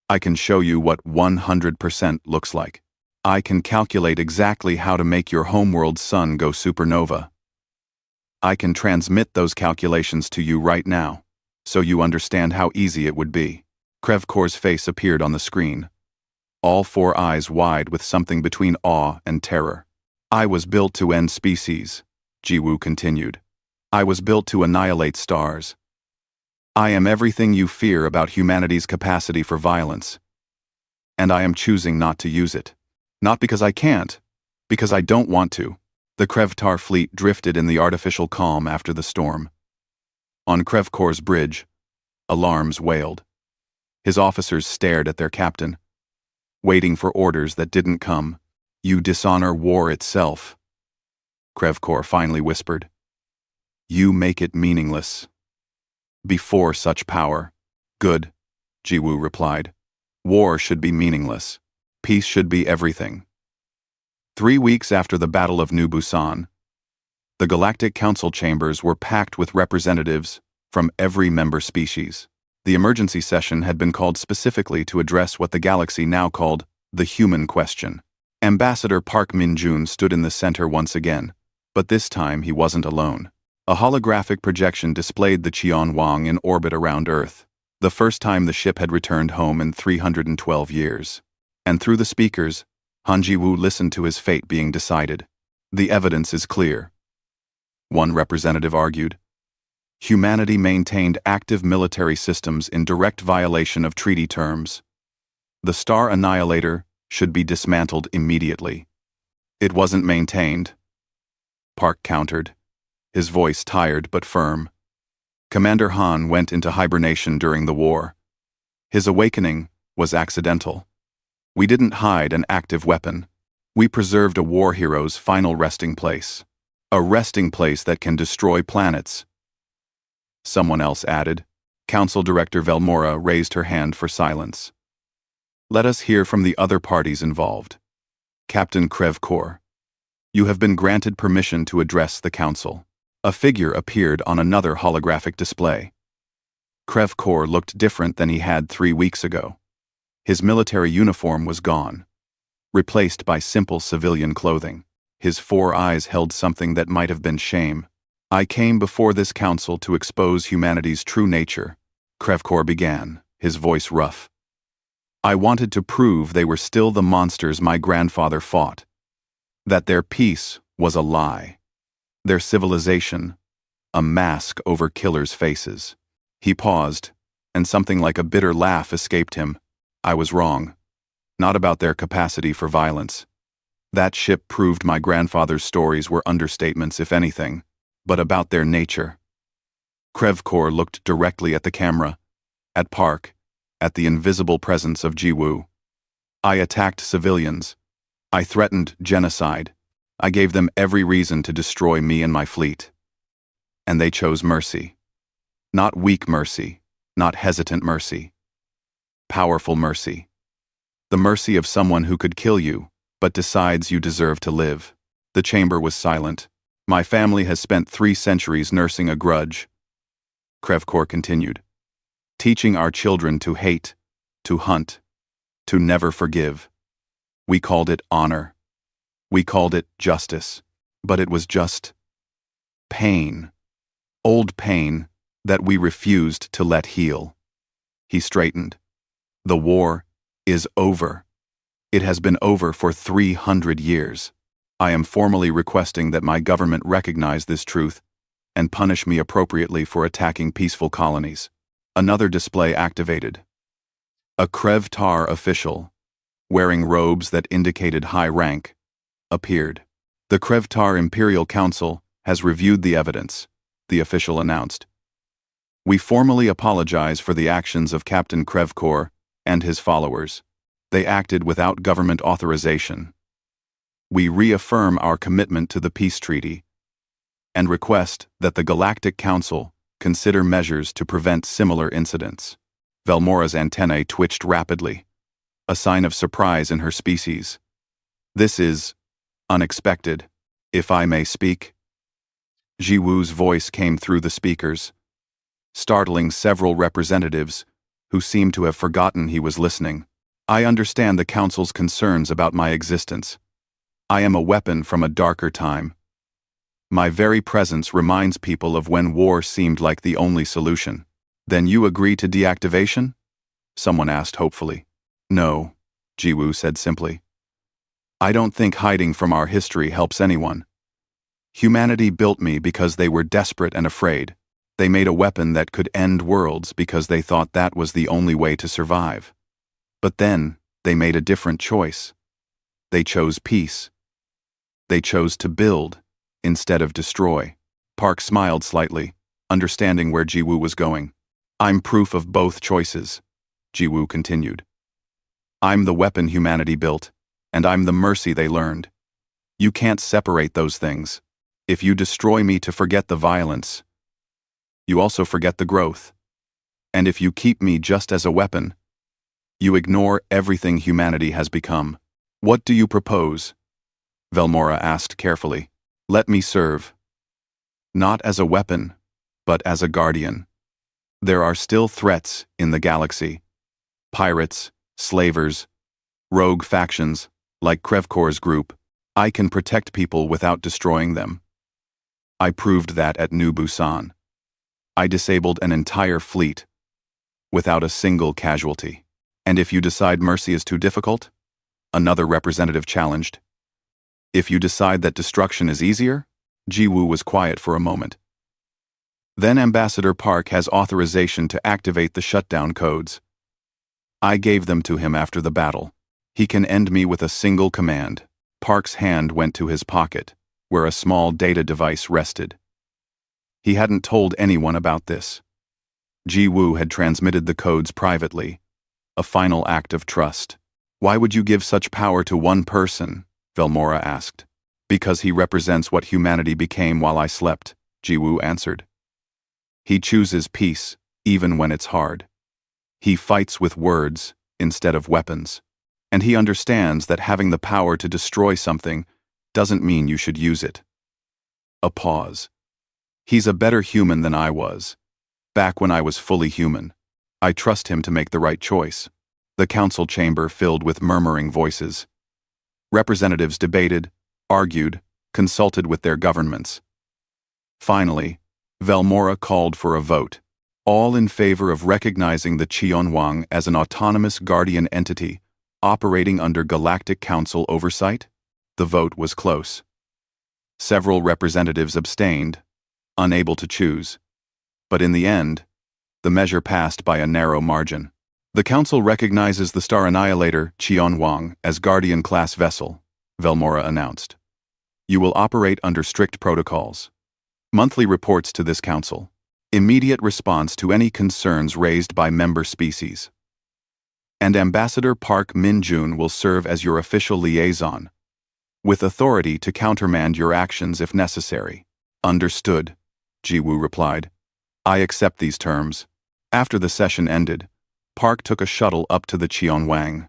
I can show you what 100% looks like. I can calculate exactly how to make your homeworld sun go supernova. I can transmit those calculations to you right now, so you understand how easy it would be. Krevkor's face appeared on the screen, all four eyes wide with something between awe and terror. I was built to end species, Ji-woo continued. I was built to annihilate stars. I am everything you fear about humanity's capacity for violence. And I am choosing not to use it. Not because I can't, because I don't want to. The Krevtar fleet drifted in the artificial calm after the storm. On Krevkor's bridge, alarms wailed. His officers stared at their captain, waiting for orders that didn't come. You dishonor war itself, Krevkor finally whispered. You make it meaningless. Before such power. Good, Ji-woo replied. War should be meaningless. Peace should be everything. 3 weeks after the Battle of New Busan, the Galactic Council chambers were packed with representatives from every member species. The emergency session had been called specifically to address what the galaxy now called the human question. Ambassador Park Min-joon stood in the center once again, but this time he wasn't alone. A holographic projection displayed the Cheon-Wang in orbit around Earth, the first time the ship had returned home in 312 years. And through the speakers, Han Ji-woo listened to his fate being decided. The evidence is clear, one representative argued. Humanity maintained active military systems in direct violation of treaty terms. The Star Annihilator should be dismantled immediately. It wasn't maintained, Park countered, his voice tired but firm. Commander Han went into hibernation during the war. His awakening was accidental. We didn't hide an active weapon. We preserved a war hero's final resting place. A resting place that can destroy planets. Someone else added. Council Director Velmora raised her hand for silence. Let us hear from the other parties involved. Captain Krevkor, you have been granted permission to address the council. A figure appeared on another holographic display. Krevkor looked different than he had 3 weeks ago. His military uniform was gone, replaced by simple civilian clothing. His 4 eyes held something that might have been shame. I came before this council to expose humanity's true nature, Krevkor began, his voice rough. I wanted to prove they were still the monsters my grandfather fought. That their peace was a lie. Their civilization, a mask over killers' faces. He paused, and something like a bitter laugh escaped him. I was wrong. Not about their capacity for violence. That ship proved my grandfather's stories were understatements, if anything, but about their nature. Krevkor looked directly at the camera, at Park, at the invisible presence of Ji-woo. I attacked civilians. I threatened genocide. I gave them every reason to destroy me and my fleet. and they chose mercy. Not weak mercy, not hesitant mercy. Powerful mercy. The mercy of someone who could kill you, but decides you deserve to live. The chamber was silent. My family has spent 3 centuries nursing a grudge. Krevkor continued. Teaching our children to hate, to hunt, to never forgive. We called it honor. We called it justice. But it was just pain. Old pain that we refused to let heal. He straightened. The war is over. It has been over for 300 years. I am formally requesting that my government recognize this truth and punish me appropriately for attacking peaceful colonies. Another display activated. A Krevtar official, wearing robes that indicated high rank, appeared. The Krevtar Imperial Council has reviewed the evidence, the official announced. We formally apologize for the actions of Captain Krevkor and his followers. They acted without government authorization. We reaffirm our commitment to the peace treaty and request that the Galactic Council consider measures to prevent similar incidents. Velmora's antennae twitched rapidly, a sign of surprise in her species. This is unexpected, if I may speak. Jiwu's voice came through the speakers, startling several representatives who seemed to have forgotten he was listening. I understand the Council's concerns about my existence. I am a weapon from a darker time. My very presence reminds people of when war seemed like the only solution. Then you agree to deactivation? Someone asked hopefully. No, Jiwu said simply. I don't think hiding from our history helps anyone. Humanity built me because they were desperate and afraid. They made a weapon that could end worlds because they thought that was the only way to survive. But then, they made a different choice. They chose peace. They chose to build, instead of destroy. Park smiled slightly, understanding where Jiwu was going. I'm proof of both choices, Jiwu continued. I'm the weapon humanity built, and I'm the mercy they learned. You can't separate those things. If you destroy me to forget the violence, you also forget the growth. And if you keep me just as a weapon, you ignore everything humanity has become. What do you propose? Velmora asked carefully. Let me serve. Not as a weapon, but as a guardian. There are still threats in the galaxy. Pirates, slavers, rogue factions, like Krevkor's group. I can protect people without destroying them. I proved that at New Busan. I disabled an entire fleet, without a single casualty. And if you decide mercy is too difficult? Another representative challenged. If you decide that destruction is easier? Jiwu was quiet for a moment. Then Ambassador Park has authorization to activate the shutdown codes. I gave them to him after the battle. He can end me with a single command. Park's hand went to his pocket, where a small data device rested. He hadn't told anyone about this. Jiwu had transmitted the codes privately, a final act of trust. Why would you give such power to one person? Velmora asked. Because he represents what humanity became while I slept, Jiwu answered. He chooses peace, even when it's hard. He fights with words instead of weapons. And he understands that having the power to destroy something doesn't mean you should use it. A pause. He's a better human than I was. Back when I was fully human. I trust him to make the right choice. The council chamber filled with murmuring voices. Representatives debated, argued, consulted with their governments. Finally, Velmora called for a vote, all in favor of recognizing the Cheonwang as an autonomous guardian entity operating under Galactic Council oversight. The vote was close. Several representatives abstained, unable to choose. But in the end, the measure passed by a narrow margin. The Council recognizes the Star Annihilator, Cheonwang, as Guardian-class vessel, Velmora announced. You will operate under strict protocols. Monthly reports to this Council. Immediate response to any concerns raised by member species. And Ambassador Park Min-jun will serve as your official liaison, with authority to countermand your actions if necessary. Understood, Ji-woo replied. I accept these terms. After the session ended, Park took a shuttle up to the Cheonwang.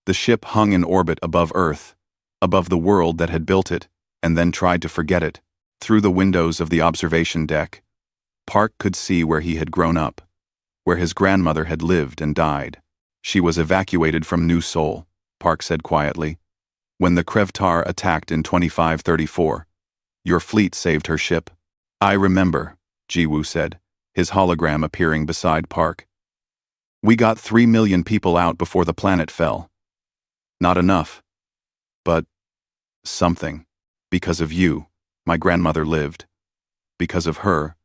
The ship hung in orbit above Earth, above the world that had built it, and then tried to forget it. Through the windows of the observation deck, Park could see where he had grown up, where his grandmother had lived and died. She was evacuated from New Seoul, Park said quietly. When the Krevtar attacked in 2534, your fleet saved her ship. I remember, Ji-woo said, his hologram appearing beside Park. We got 3 million people out before the planet fell. Not enough. But something. Because of you, my grandmother lived. Because of her,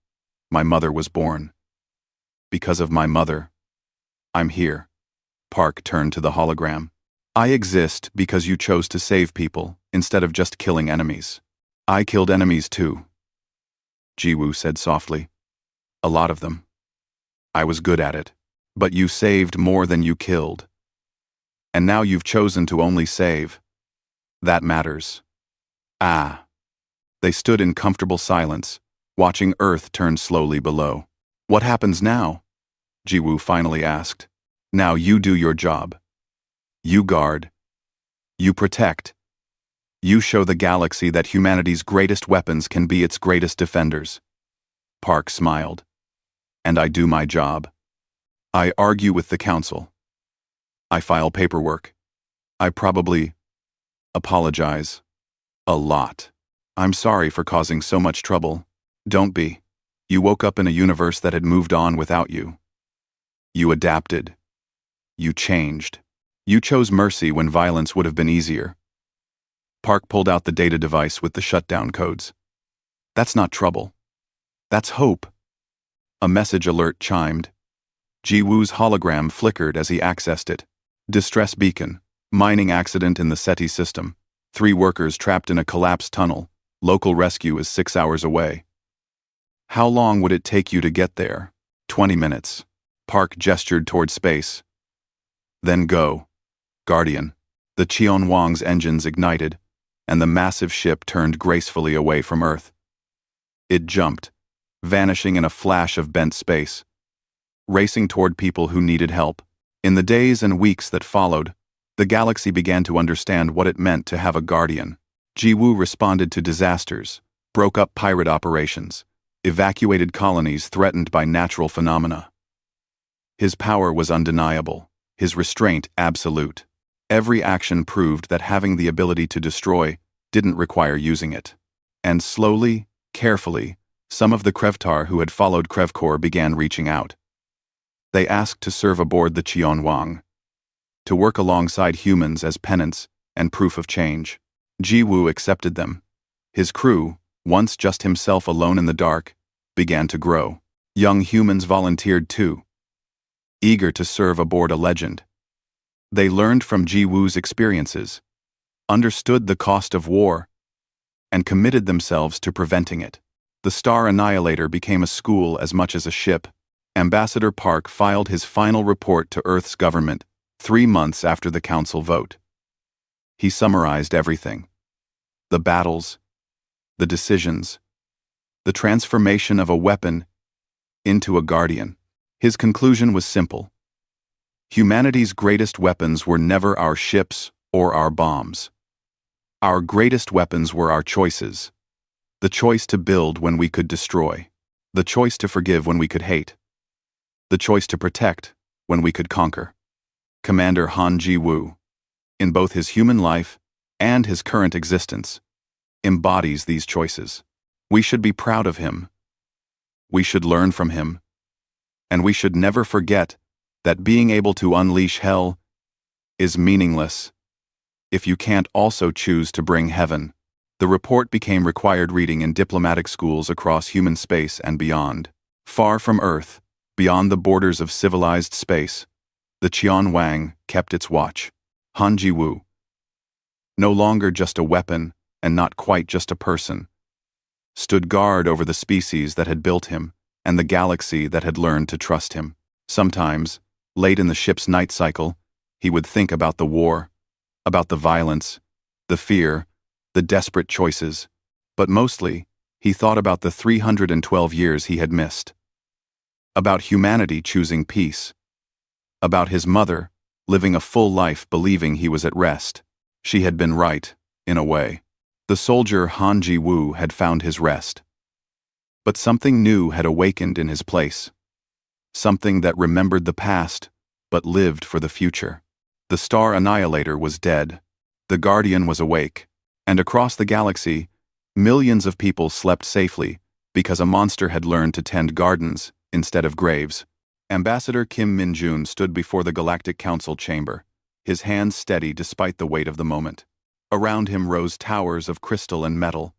my mother was born. Because of my mother, I'm here. Park turned to the hologram. I exist because you chose to save people instead of just killing enemies. I killed enemies too, Ji-woo said softly. A lot of them. I was good at it. But you saved more than you killed. And now you've chosen to only save. That matters. Ah. They stood in comfortable silence, watching Earth turn slowly below. What happens now? Ji-woo finally asked. Now you do your job. You guard. You protect. You show the galaxy that humanity's greatest weapons can be its greatest defenders. Park smiled. And I do my job. I argue with the council. I file paperwork. I probably apologize. A lot. I'm sorry for causing so much trouble. Don't be. You woke up in a universe that had moved on without you. You adapted. You changed. You chose mercy when violence would have been easier. Park pulled out the data device with the shutdown codes. That's not trouble. That's hope. A message alert chimed. Ji-woo's hologram flickered as he accessed it. Distress beacon. Mining accident in the SETI system. 3 workers trapped in a collapsed tunnel. Local rescue is 6 hours away. How long would it take you to get there? 20 minutes. Park gestured toward space. Then go. Guardian. The Cheonwang's engines ignited, and the massive ship turned gracefully away from Earth. It jumped, vanishing in a flash of bent space, racing toward people who needed help. In the days and weeks that followed, the galaxy began to understand what it meant to have a guardian. Ji-woo responded to disasters, broke up pirate operations, evacuated colonies threatened by natural phenomena. His power was undeniable, his restraint absolute. Every action proved that having the ability to destroy didn't require using it. And slowly, carefully, some of the Krevtar who had followed Krevkor began reaching out. They asked to serve aboard the Cheonwang, to work alongside humans as penance and proof of change. Ji-woo accepted them. His crew, once just himself alone in the dark, began to grow. Young humans volunteered too, eager to serve aboard a legend. They learned from Ji-woo's experiences, understood the cost of war, and committed themselves to preventing it. The Star Annihilator became a school as much as a ship. Ambassador Park filed his final report to Earth's government 3 months after the council vote. He summarized everything. The battles, the decisions, the transformation of a weapon into a guardian. His conclusion was simple. Humanity's greatest weapons were never our ships or our bombs. Our greatest weapons were our choices. The choice to build when we could destroy. The choice to forgive when we could hate. The choice to protect when we could conquer. Commander Han Ji-woo, in both his human life and his current existence, embodies these choices. We should be proud of him. We should learn from him. And we should never forget that being able to unleash hell is meaningless if you can't also choose to bring heaven. The report became required reading in diplomatic schools across human space and beyond. Far from Earth, beyond the borders of civilized space, the Cheonwang kept its watch. Han Ji-woo, no longer just a weapon and not quite just a person, stood guard over the species that had built him and the galaxy that had learned to trust him. Sometimes, late in the ship's night cycle, he would think about the war, about the violence, the fear, the desperate choices, but mostly, He thought about the 312 years he had missed. About humanity choosing peace. About his mother, living a full life believing he was at rest. She had been right, in a way. The soldier Han Ji-woo had found his rest. But something new had awakened in his place. Something that remembered the past, but lived for the future. The Star Annihilator was dead. The Guardian was awake. And across the galaxy, millions of people slept safely because a monster had learned to tend gardens instead of graves. Ambassador Kim Min-jun stood before the Galactic Council chamber, his hands steady despite the weight of the moment. Around him rose towers of crystal and metal,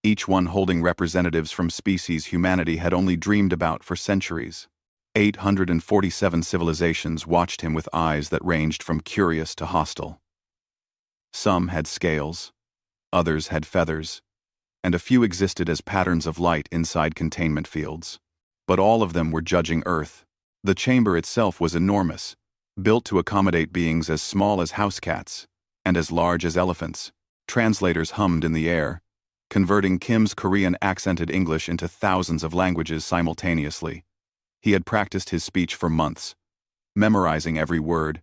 each one holding representatives from species humanity had only dreamed about for centuries. 847 civilizations watched him with eyes that ranged from curious to hostile. Some had scales, others had feathers, and a few existed as patterns of light inside containment fields. But all of them were judging Earth. The chamber itself was enormous, built to accommodate beings as small as house cats and as large as elephants. Translators hummed in the air, converting Kim's Korean-accented English into thousands of languages simultaneously. He had practiced his speech for months, memorizing every word,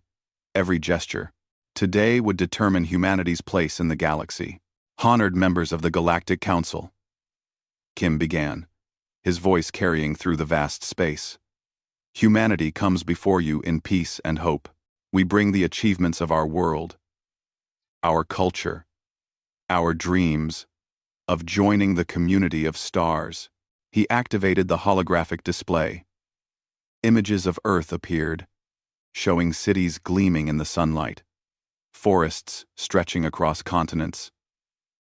every gesture. Today would determine humanity's place in the galaxy. Honored members of the Galactic Council. Kim began, his voice carrying through the vast space. Humanity comes before you in peace and hope. We bring the achievements of our world, our culture, our dreams, of joining the community of stars. He activated the holographic display. Images of Earth appeared, showing cities gleaming in the sunlight, forests stretching across continents,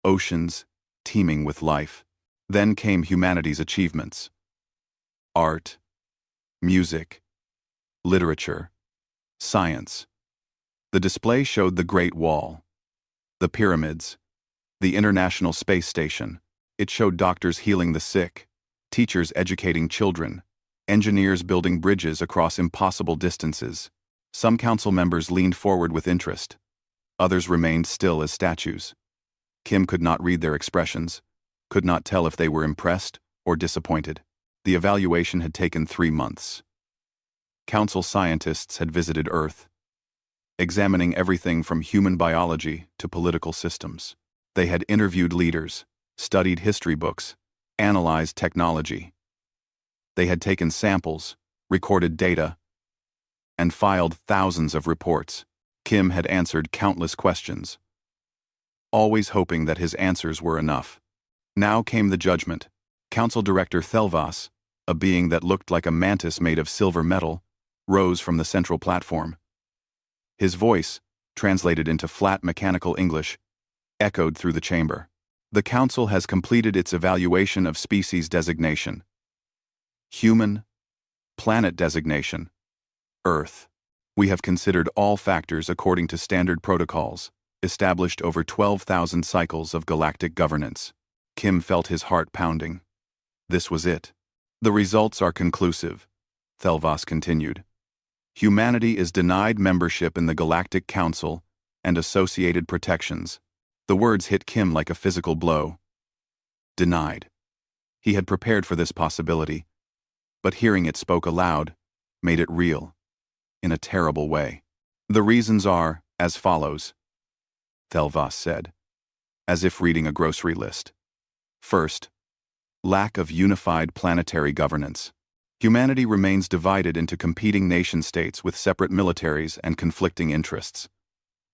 oceans teeming with life. Then came humanity's achievements. Art, music, literature, science. The display showed the Great Wall, the pyramids, the International Space Station. It showed doctors healing the sick, teachers educating children, engineers building bridges across impossible distances. Some council members leaned forward with interest. Others remained still as statues. Kim could not read their expressions, could not tell if they were impressed or disappointed. The evaluation had taken 3 months. Council scientists had visited Earth, examining everything from human biology to political systems. They had interviewed leaders, studied history books, analyzed technology. They had taken samples, recorded data, and filed thousands of reports. Kim had answered countless questions, always hoping that his answers were enough. Now came the judgment. Council Director Thelvas, a being that looked like a mantis made of silver metal, rose from the central platform. His voice, translated into flat mechanical English, echoed through the chamber. The Council has completed its evaluation of species designation. Human, planet designation, Earth. We have considered all factors according to standard protocols, established over 12,000 cycles of galactic governance. Kim felt his heart pounding. This was it. The results are conclusive, Thelvas continued. Humanity is denied membership in the Galactic Council and associated protections. The words hit Kim like a physical blow. Denied. He had prepared for this possibility, but hearing it spoke aloud made it real, in a terrible way. The reasons are as follows, Thelvas said, as if reading a grocery list. First, lack of unified planetary governance. Humanity remains divided into competing nation-states with separate militaries and conflicting interests.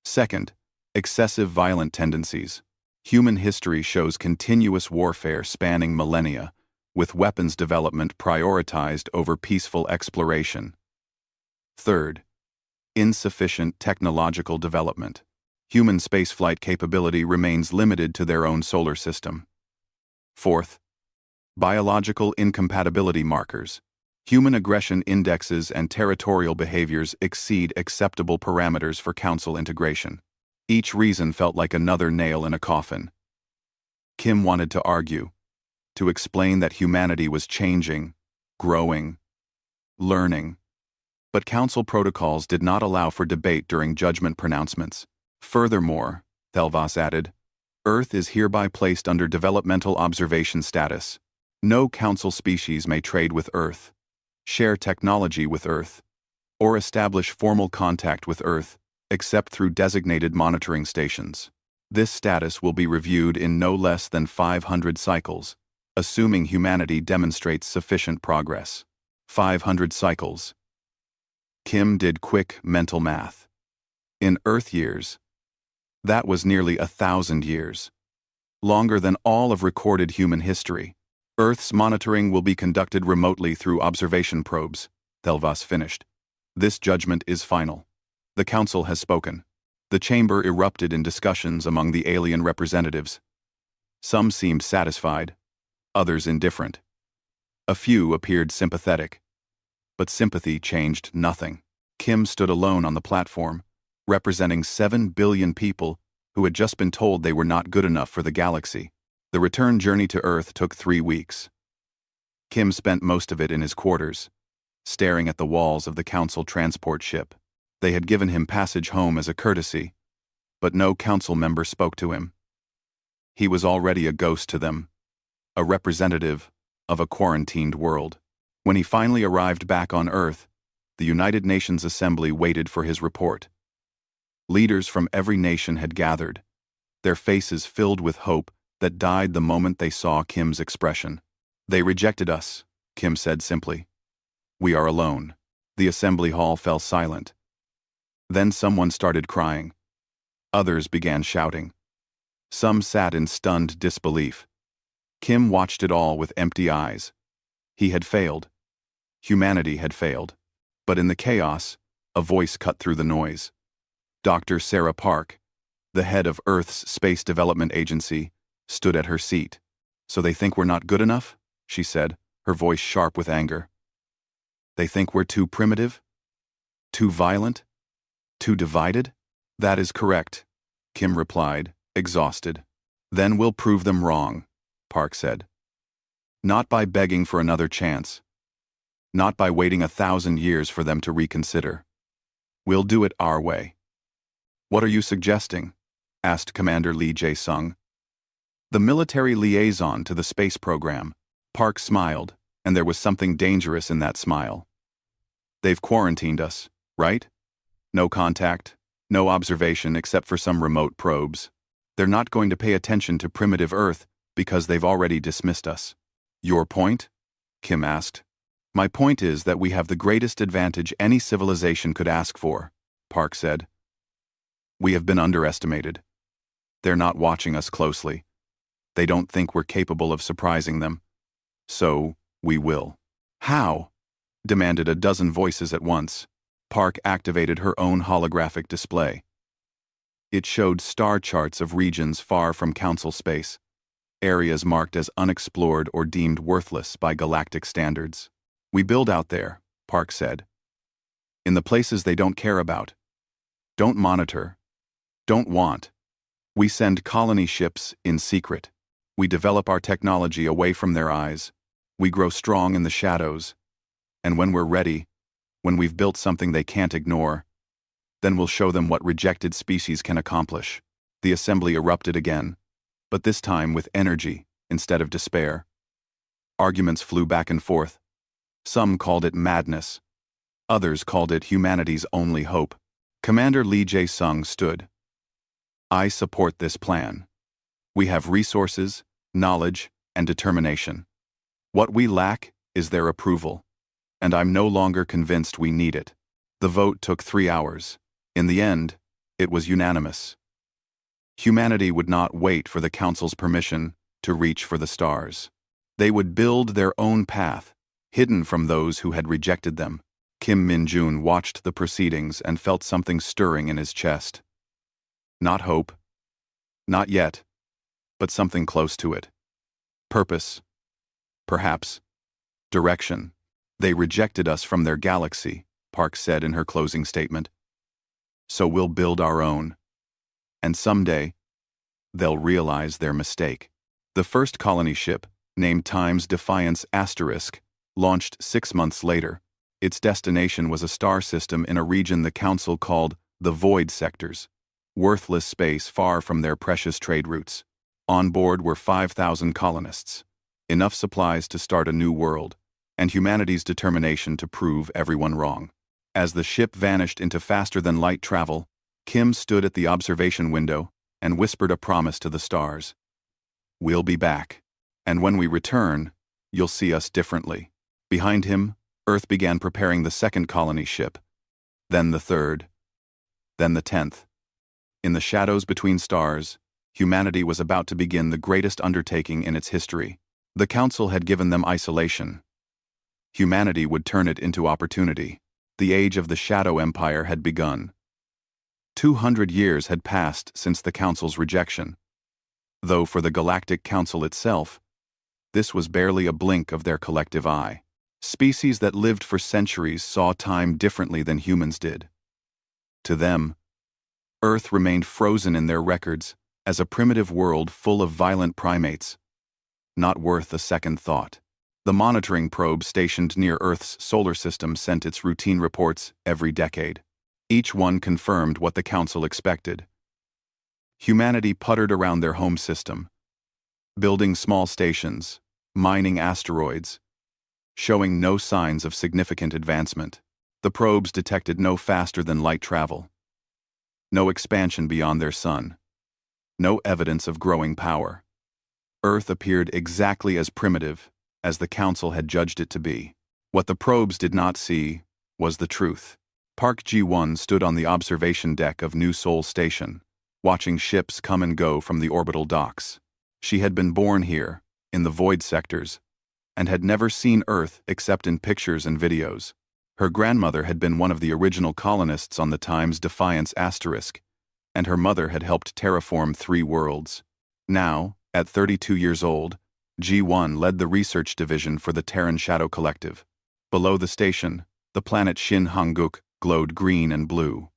Second, excessive violent tendencies. Human history shows continuous warfare spanning millennia, with weapons development prioritized over peaceful exploration. Third, insufficient technological development. Human spaceflight capability remains limited to their own solar system. Fourth, biological incompatibility markers. Human aggression indexes and territorial behaviors exceed acceptable parameters for Council integration. Each reason felt like another nail in a coffin. Kim wanted to argue, to explain that humanity was changing, growing, learning. But Council protocols did not allow for debate during judgment pronouncements. Furthermore, Thelvas added, Earth is hereby placed under developmental observation status. No Council species may trade with Earth, share technology with Earth, or establish formal contact with Earth, except through designated monitoring stations. This status will be reviewed in no less than 500 cycles, assuming humanity demonstrates sufficient progress. 500 cycles. Kim did quick mental math. In Earth years, that was nearly 1,000 years. Longer than all of recorded human history. Earth's monitoring will be conducted remotely through observation probes, Thelvas finished. This judgment is final. The Council has spoken. The chamber erupted in discussions among the alien representatives. Some seemed satisfied, others indifferent. A few appeared sympathetic. But sympathy changed nothing. Kim stood alone on the platform, representing 7 billion people who had just been told they were not good enough for the galaxy. The return journey to Earth took 3 weeks. Kim spent most of it in his quarters, staring at the walls of the Council transport ship. They had given him passage home as a courtesy, but no Council member spoke to him. He was already a ghost to them, a representative of a quarantined world. When he finally arrived back on Earth, the United Nations Assembly waited for his report. Leaders from every nation had gathered, their faces filled with hope that died the moment they saw Kim's expression. They rejected us, Kim said simply. We are alone. The assembly hall fell silent. Then someone started crying. Others began shouting. Some sat in stunned disbelief. Kim watched it all with empty eyes. He had failed. Humanity had failed. But in the chaos, a voice cut through the noise. Dr. Sarah Park, the head of Earth's Space Development Agency, stood at her seat. So they think we're not good enough? She said, her voice sharp with anger. They think we're too primitive? Too violent? Too divided? That is correct, Kim replied, exhausted. Then we'll prove them wrong, Park said. Not by begging for another chance. Not by waiting 1,000 years for them to reconsider. We'll do it our way. What are you suggesting? Asked Commander Lee Jae-sung. The military liaison to the space program. Park smiled, and there was something dangerous in that smile. They've quarantined us, right? No contact, no observation except for some remote probes. They're not going to pay attention to primitive Earth because they've already dismissed us. Your point? Kim asked. My point is that we have the greatest advantage any civilization could ask for, Park said. We have been underestimated. They're not watching us closely. They don't think we're capable of surprising them. So, we will. How? Demanded a dozen voices at once. Park activated her own holographic display. It showed star charts of regions far from Council space, areas marked as unexplored or deemed worthless by galactic standards. We build out there, Park said. In the places they don't care about, don't monitor, don't want. We send colony ships in secret. We develop our technology away from their eyes. We grow strong in the shadows. And when we're ready, when we've built something they can't ignore, then we'll show them what rejected species can accomplish. The assembly erupted again, but this time with energy instead of despair. Arguments flew back and forth. Some called it madness. Others called it humanity's only hope. Commander Lee Jae-sung stood. I support this plan. We have resources, knowledge, and determination. What we lack is their approval, and I'm no longer convinced we need it. The vote took 3 hours. In the end, it was unanimous. Humanity would not wait for the Council's permission to reach for the stars. They would build their own path, hidden from those who had rejected them. Kim Min-jun watched the proceedings and felt something stirring in his chest. Not hope. Not yet. But something close to it. Purpose. Perhaps. Direction. They rejected us from their galaxy, Park said in her closing statement. So we'll build our own. And someday, they'll realize their mistake. The first colony ship, named Times Defiance Asterisk, launched 6 months later. Its destination was a star system in a region the Council called the Void Sectors, worthless space far from their precious trade routes. On board were 5,000 colonists, enough supplies to start a new world, and humanity's determination to prove everyone wrong. As the ship vanished into faster-than-light travel, Kim stood at the observation window and whispered a promise to the stars. "We'll be back, and when we return, you'll see us differently." Behind him, Earth began preparing the second colony ship, then the third, then the 10th. In the shadows between stars, humanity was about to begin the greatest undertaking in its history. The Council had given them isolation. Humanity would turn it into opportunity. The age of the Shadow Empire had begun. 200 years had passed since the Council's rejection. Though for the Galactic Council itself, this was barely a blink of their collective eye. Species that lived for centuries saw time differently than humans did. To them, Earth remained frozen in their records as a primitive world full of violent primates, not worth a second thought. The monitoring probe stationed near Earth's solar system sent its routine reports every decade. Each one confirmed what the Council expected. Humanity puttered around their home system, building small stations, mining asteroids, showing no signs of significant advancement. The probes detected no faster-than-light travel, no expansion beyond their sun, no evidence of growing power. Earth appeared exactly as primitive as the Council had judged it to be. What the probes did not see was the truth. Park Ji-won stood on the observation deck of New Seoul Station, watching ships come and go from the orbital docks. She had been born here, in the void sectors, and had never seen Earth except in pictures and videos. Her grandmother had been one of the original colonists on the Times Defiance asterisk, and her mother had helped terraform 3 worlds. Now, at 32 years old, Ji-won led the research division for the Terran Shadow Collective. Below the station, the planet Shin Hanguk glowed green and blue.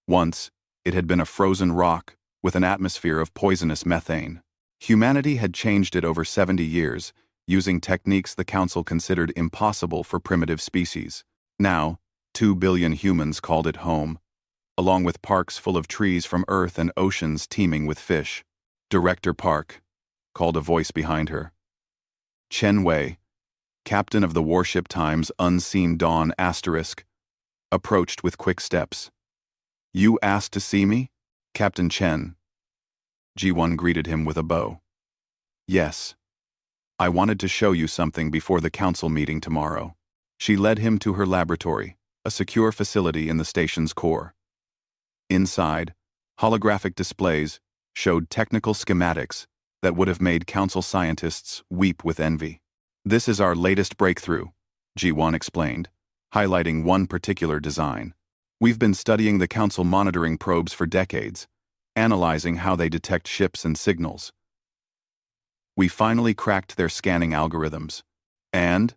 Once, it had been a frozen rock with an atmosphere of poisonous methane. Humanity had changed it over 70 years, using techniques the Council considered impossible for primitive species. Now, 2 billion humans called it home, along with parks full of trees from Earth and oceans teeming with fish. "Director Park," called a voice behind her. Chen Wei, captain of the warship Times Unseen Dawn asterisk, approached with quick steps. "You asked to see me, Captain Chen?" Ji-won greeted him with a bow. "Yes. I wanted to show you something before the Council meeting tomorrow." She led him to her laboratory, a secure facility in the station's core. Inside, holographic displays showed technical schematics that would have made Council scientists weep with envy. "This is our latest breakthrough," Ji-won explained, highlighting one particular design. "We've been studying the Council monitoring probes for decades, analyzing how they detect ships and signals. We finally cracked their scanning algorithms. And?"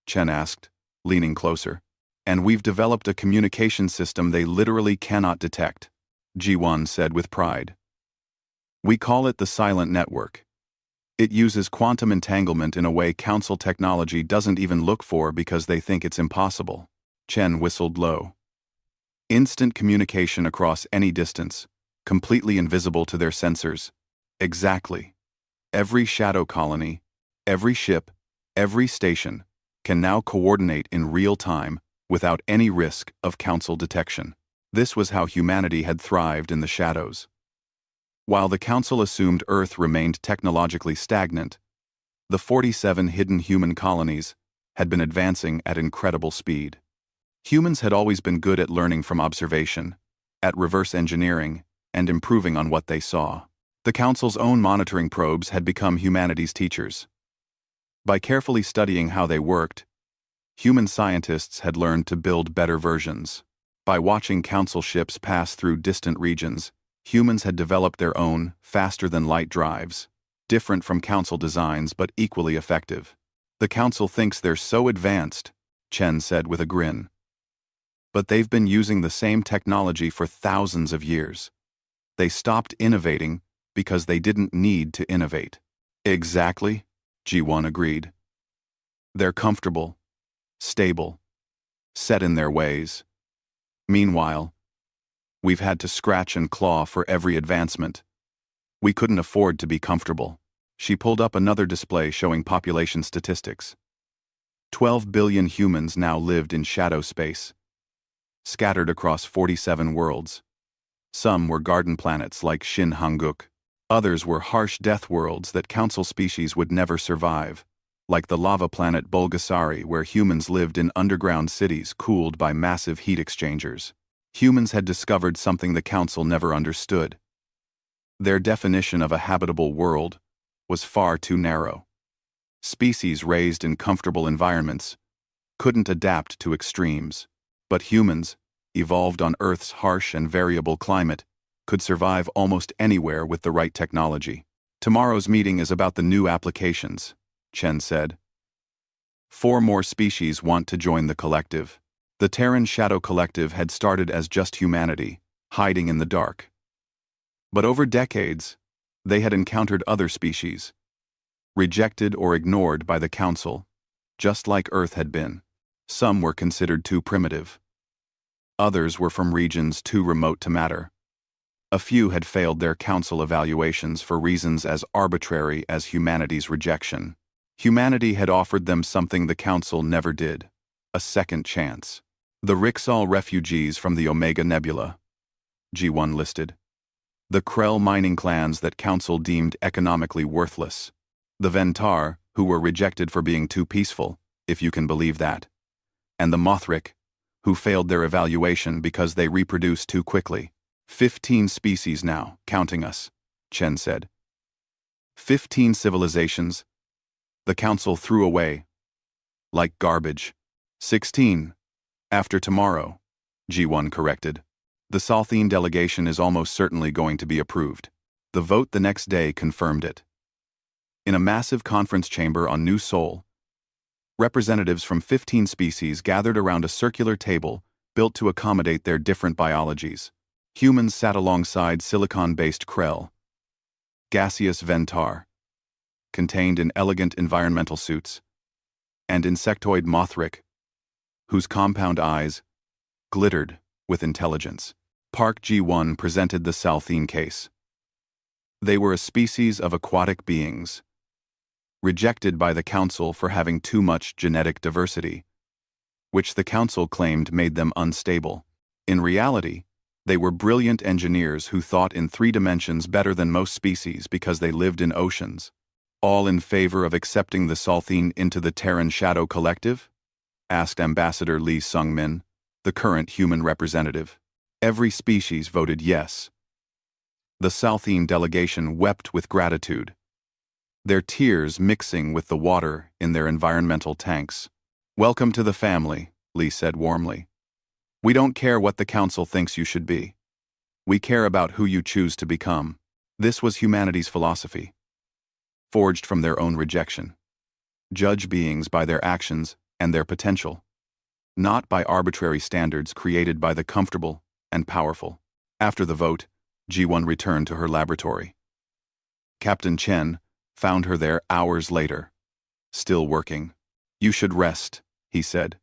Chen asked, leaning closer. "And we've developed a communication system they literally cannot detect," Ji-won said with pride. "We call it the Silent Network. It uses quantum entanglement in a way Council technology doesn't even look for because they think it's impossible." Chen whistled low. "Instant communication across any distance, completely invisible to their sensors. Exactly. Every shadow colony, every ship, every station can now coordinate in real time without any risk of Council detection." This was how humanity had thrived in the shadows. While the Council assumed Earth remained technologically stagnant, the 47 hidden human colonies had been advancing at incredible speed. Humans had always been good at learning from observation, at reverse engineering, and improving on what they saw. The Council's own monitoring probes had become humanity's teachers. By carefully studying how they worked, human scientists had learned to build better versions. By watching Council ships pass through distant regions, humans had developed their own, faster-than-light drives, different from Council designs but equally effective. "The Council thinks they're so advanced," Chen said with a grin. "But they've been using the same technology for thousands of years. They stopped innovating because they didn't need to innovate." "Exactly," Ji-won agreed. "They're comfortable, stable, set in their ways. Meanwhile, we've had to scratch and claw for every advancement. We couldn't afford to be comfortable. She pulled up another display showing population statistics. 12 billion humans now lived in shadow space, scattered across 47 worlds. Some were garden planets like Shin Hanguk. Others were harsh death worlds that council species would never survive, like the lava planet Bulgasari, where humans lived in underground cities cooled by massive heat exchangers. Humans had discovered something the council never understood. Their definition of a habitable world was far too narrow. Species raised in comfortable environments couldn't adapt to extremes, but humans, evolved on Earth's harsh and variable climate, could survive almost anywhere with the right technology. Tomorrow's meeting is about the new applications, Chen said. 4 more species want to join the collective. The Terran Shadow Collective had started as just humanity, hiding in the dark. But over decades, they had encountered other species, rejected or ignored by the Council, just like Earth had been. Some were considered too primitive. Others were from regions too remote to matter. A few had failed their Council evaluations for reasons as arbitrary as humanity's rejection. Humanity had offered them something the Council never did: a second chance. The Rixal refugees from the Omega Nebula, G1 listed. The Krell mining clans that Council deemed economically worthless. The Ventar, who were rejected for being too peaceful, if you can believe that. And the Mothrik, who failed their evaluation because they reproduced too quickly. 15 species now, counting us, Chen said. 15 civilizations the Council threw away like garbage. 16. After tomorrow, G1 corrected. The Salthene delegation is almost certainly going to be approved. The vote the next day confirmed it. In a massive conference chamber on New Sol, representatives from 15 species gathered around a circular table built to accommodate their different biologies. Humans sat alongside silicon-based Krell, gaseous Ventar, contained in elegant environmental suits, and insectoid Mothrik, whose compound eyes glittered with intelligence. Park G1 presented the Salthene case. They were a species of aquatic beings, rejected by the Council for having too much genetic diversity, which the Council claimed made them unstable. In reality, they were brilliant engineers who thought in 3 dimensions better than most species because they lived in oceans. All in favor of accepting the Salthene into the Terran Shadow Collective? Asked Ambassador Lee Sung-min, the current human representative. Every species voted yes. The Salthene delegation wept with gratitude, their tears mixing with the water in their environmental tanks. "Welcome to the family," Lee said warmly. "We don't care what the Council thinks you should be. We care about who you choose to become." This was humanity's philosophy, forged from their own rejection. Judge beings by their actions and their potential, not by arbitrary standards created by the comfortable and powerful. After the vote, G1 returned to her laboratory. Captain Chen found her there hours later, still working. "You should rest," he said.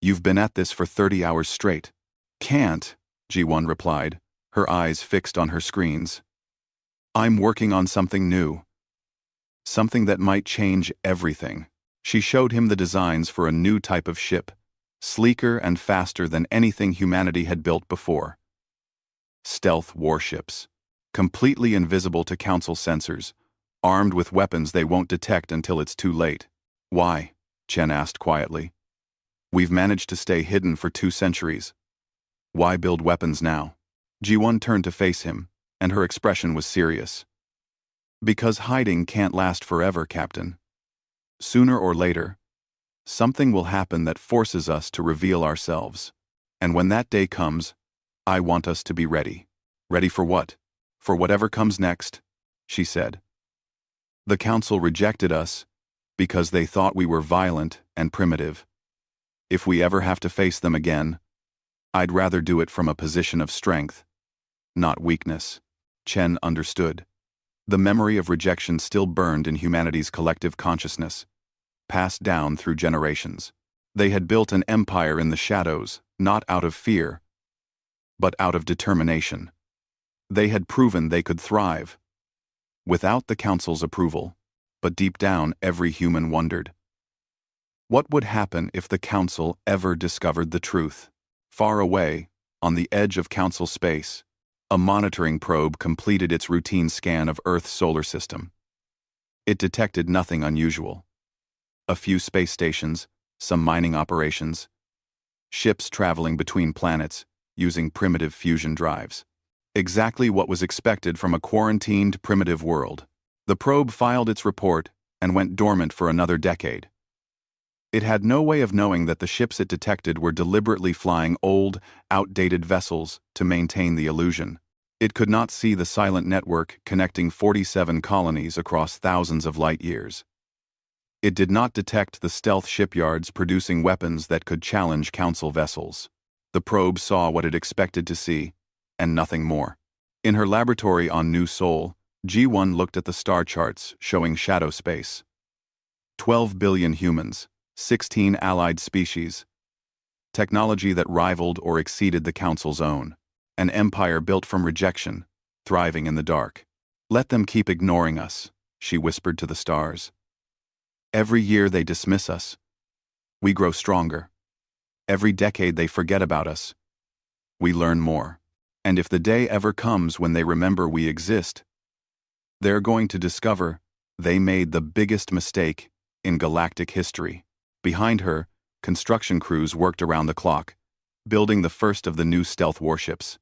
"You've been at this for 30 hours straight." "Can't," G1 replied, her eyes fixed on her screens. "I'm working on something new. Something that might change everything." She showed him the designs for a new type of ship, sleeker and faster than anything humanity had built before. Stealth warships, completely invisible to Council sensors, armed with weapons they won't detect until it's too late. "Why?" Chen asked quietly. "We've managed to stay hidden for 2 centuries. Why build weapons now?" G1 turned to face him, and her expression was serious. "Because hiding can't last forever, Captain. Sooner or later, something will happen that forces us to reveal ourselves. And when that day comes, I want us to be ready." "Ready for what?" "For whatever comes next," she said. "The Council rejected us because they thought we were violent and primitive. If we ever have to face them again, I'd rather do it from a position of strength, not weakness." Chen understood. The memory of rejection still burned in humanity's collective consciousness, passed down through generations. They had built an empire in the shadows, not out of fear, but out of determination. They had proven they could thrive, without the Council's approval, but deep down every human wondered. What would happen if the Council ever discovered the truth? Far away, on the edge of Council space, a monitoring probe completed its routine scan of Earth's solar system. It detected nothing unusual. A few space stations, some mining operations, ships traveling between planets using primitive fusion drives. Exactly what was expected from a quarantined primitive world. The probe filed its report and went dormant for another decade. It had no way of knowing that the ships it detected were deliberately flying old, outdated vessels to maintain the illusion. It could not see the silent network connecting 47 colonies across thousands of light years. It did not detect the stealth shipyards producing weapons that could challenge Council vessels. The probe saw what it expected to see, and nothing more. In her laboratory on New Sol, G1 looked at the star charts showing shadow space. 12 billion humans, 16 allied species. Technology that rivaled or exceeded the Council's own. An empire built from rejection, thriving in the dark. Let them keep ignoring us, she whispered to the stars. Every year they dismiss us. We grow stronger. Every decade they forget about us. We learn more. And if the day ever comes when they remember we exist, they're going to discover they made the biggest mistake in galactic history. Behind her, construction crews worked around the clock, building the first of the new stealth warships.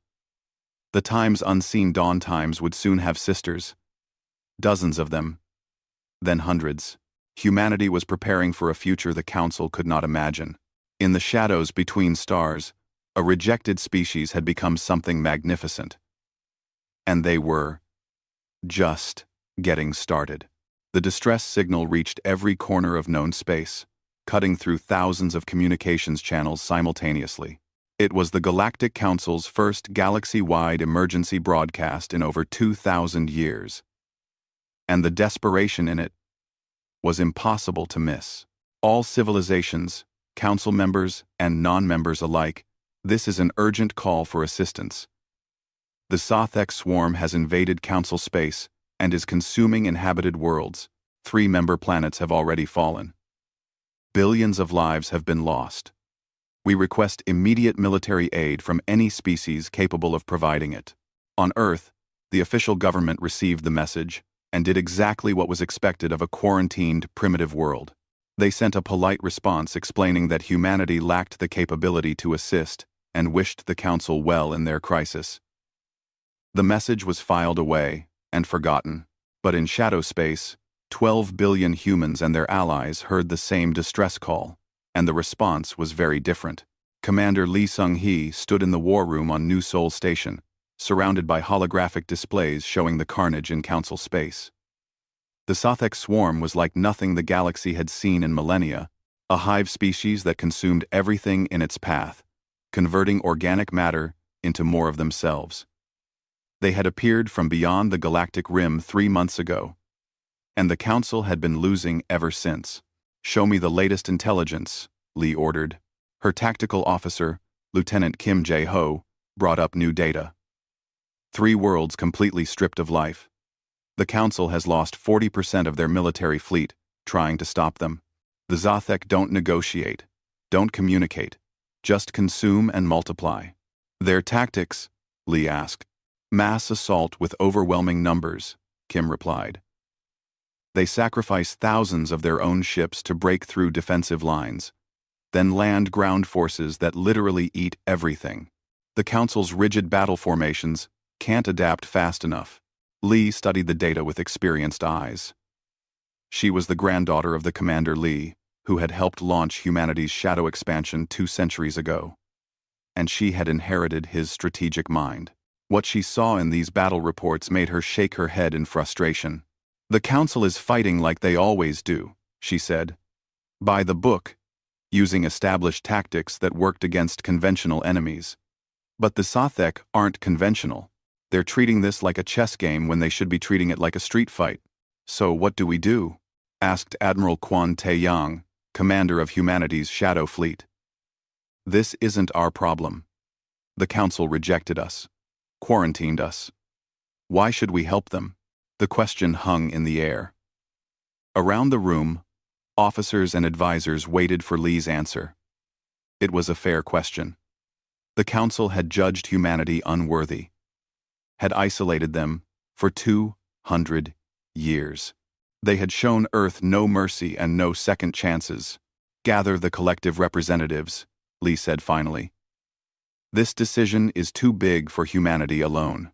The times unseen dawn times would soon have sisters. Dozens of them. Then hundreds. Humanity was preparing for a future the Council could not imagine. In the shadows between stars, a rejected species had become something magnificent. And they were just getting started. The distress signal reached every corner of known space, cutting through thousands of communications channels simultaneously. It was the Galactic Council's first galaxy-wide emergency broadcast in over 2,000 years. And the desperation in it was impossible to miss. All civilizations, Council members and non-members alike, this is an urgent call for assistance. The Sothek swarm has invaded Council space and is consuming inhabited worlds. 3 member planets have already fallen. Billions of lives have been lost. We request immediate military aid from any species capable of providing it. On Earth, the official government received the message and did exactly what was expected of a quarantined, primitive world. They sent a polite response explaining that humanity lacked the capability to assist and wished the Council well in their crisis. The message was filed away and forgotten, but in shadow space, 12 billion humans and their allies heard the same distress call, and the response was very different. Commander Lee Sung-hee stood in the war room on New Sol Station, surrounded by holographic displays showing the carnage in Council space. The Sothek swarm was like nothing the galaxy had seen in millennia, a hive species that consumed everything in its path, converting organic matter into more of themselves. They had appeared from beyond the galactic rim 3 months ago, and the Council had been losing ever since. "Show me the latest intelligence," Lee ordered. Her tactical officer, Lieutenant Kim Jae-ho, brought up new data. 3 worlds completely stripped of life. The Council has lost 40% of their military fleet, trying to stop them. The Sothek don't negotiate, don't communicate, just consume and multiply. Their tactics, Lee asked. Mass assault with overwhelming numbers, Kim replied. They sacrifice thousands of their own ships to break through defensive lines, then land ground forces that literally eat everything. The Council's rigid battle formations can't adapt fast enough. Lee studied the data with experienced eyes. She was the granddaughter of the Commander Lee, who had helped launch humanity's shadow expansion 2 centuries ago. And she had inherited his strategic mind. What she saw in these battle reports made her shake her head in frustration. "The Council is fighting like they always do," she said. "By the book, using established tactics that worked against conventional enemies. But the Sothek aren't conventional. They're treating this like a chess game when they should be treating it like a street fight. So what do we do?" asked Admiral Kwon Tae-yang, commander of humanity's Shadow Fleet. "This isn't our problem. The Council rejected us, quarantined us. Why should we help them? The question hung in the air. Around the room, officers and advisors waited for Lee's answer. It was a fair question. The Council had judged humanity unworthy, had isolated them for 200 years. They had shown Earth no mercy and no second chances. Gather the collective representatives, Lee said finally. This decision is too big for humanity alone.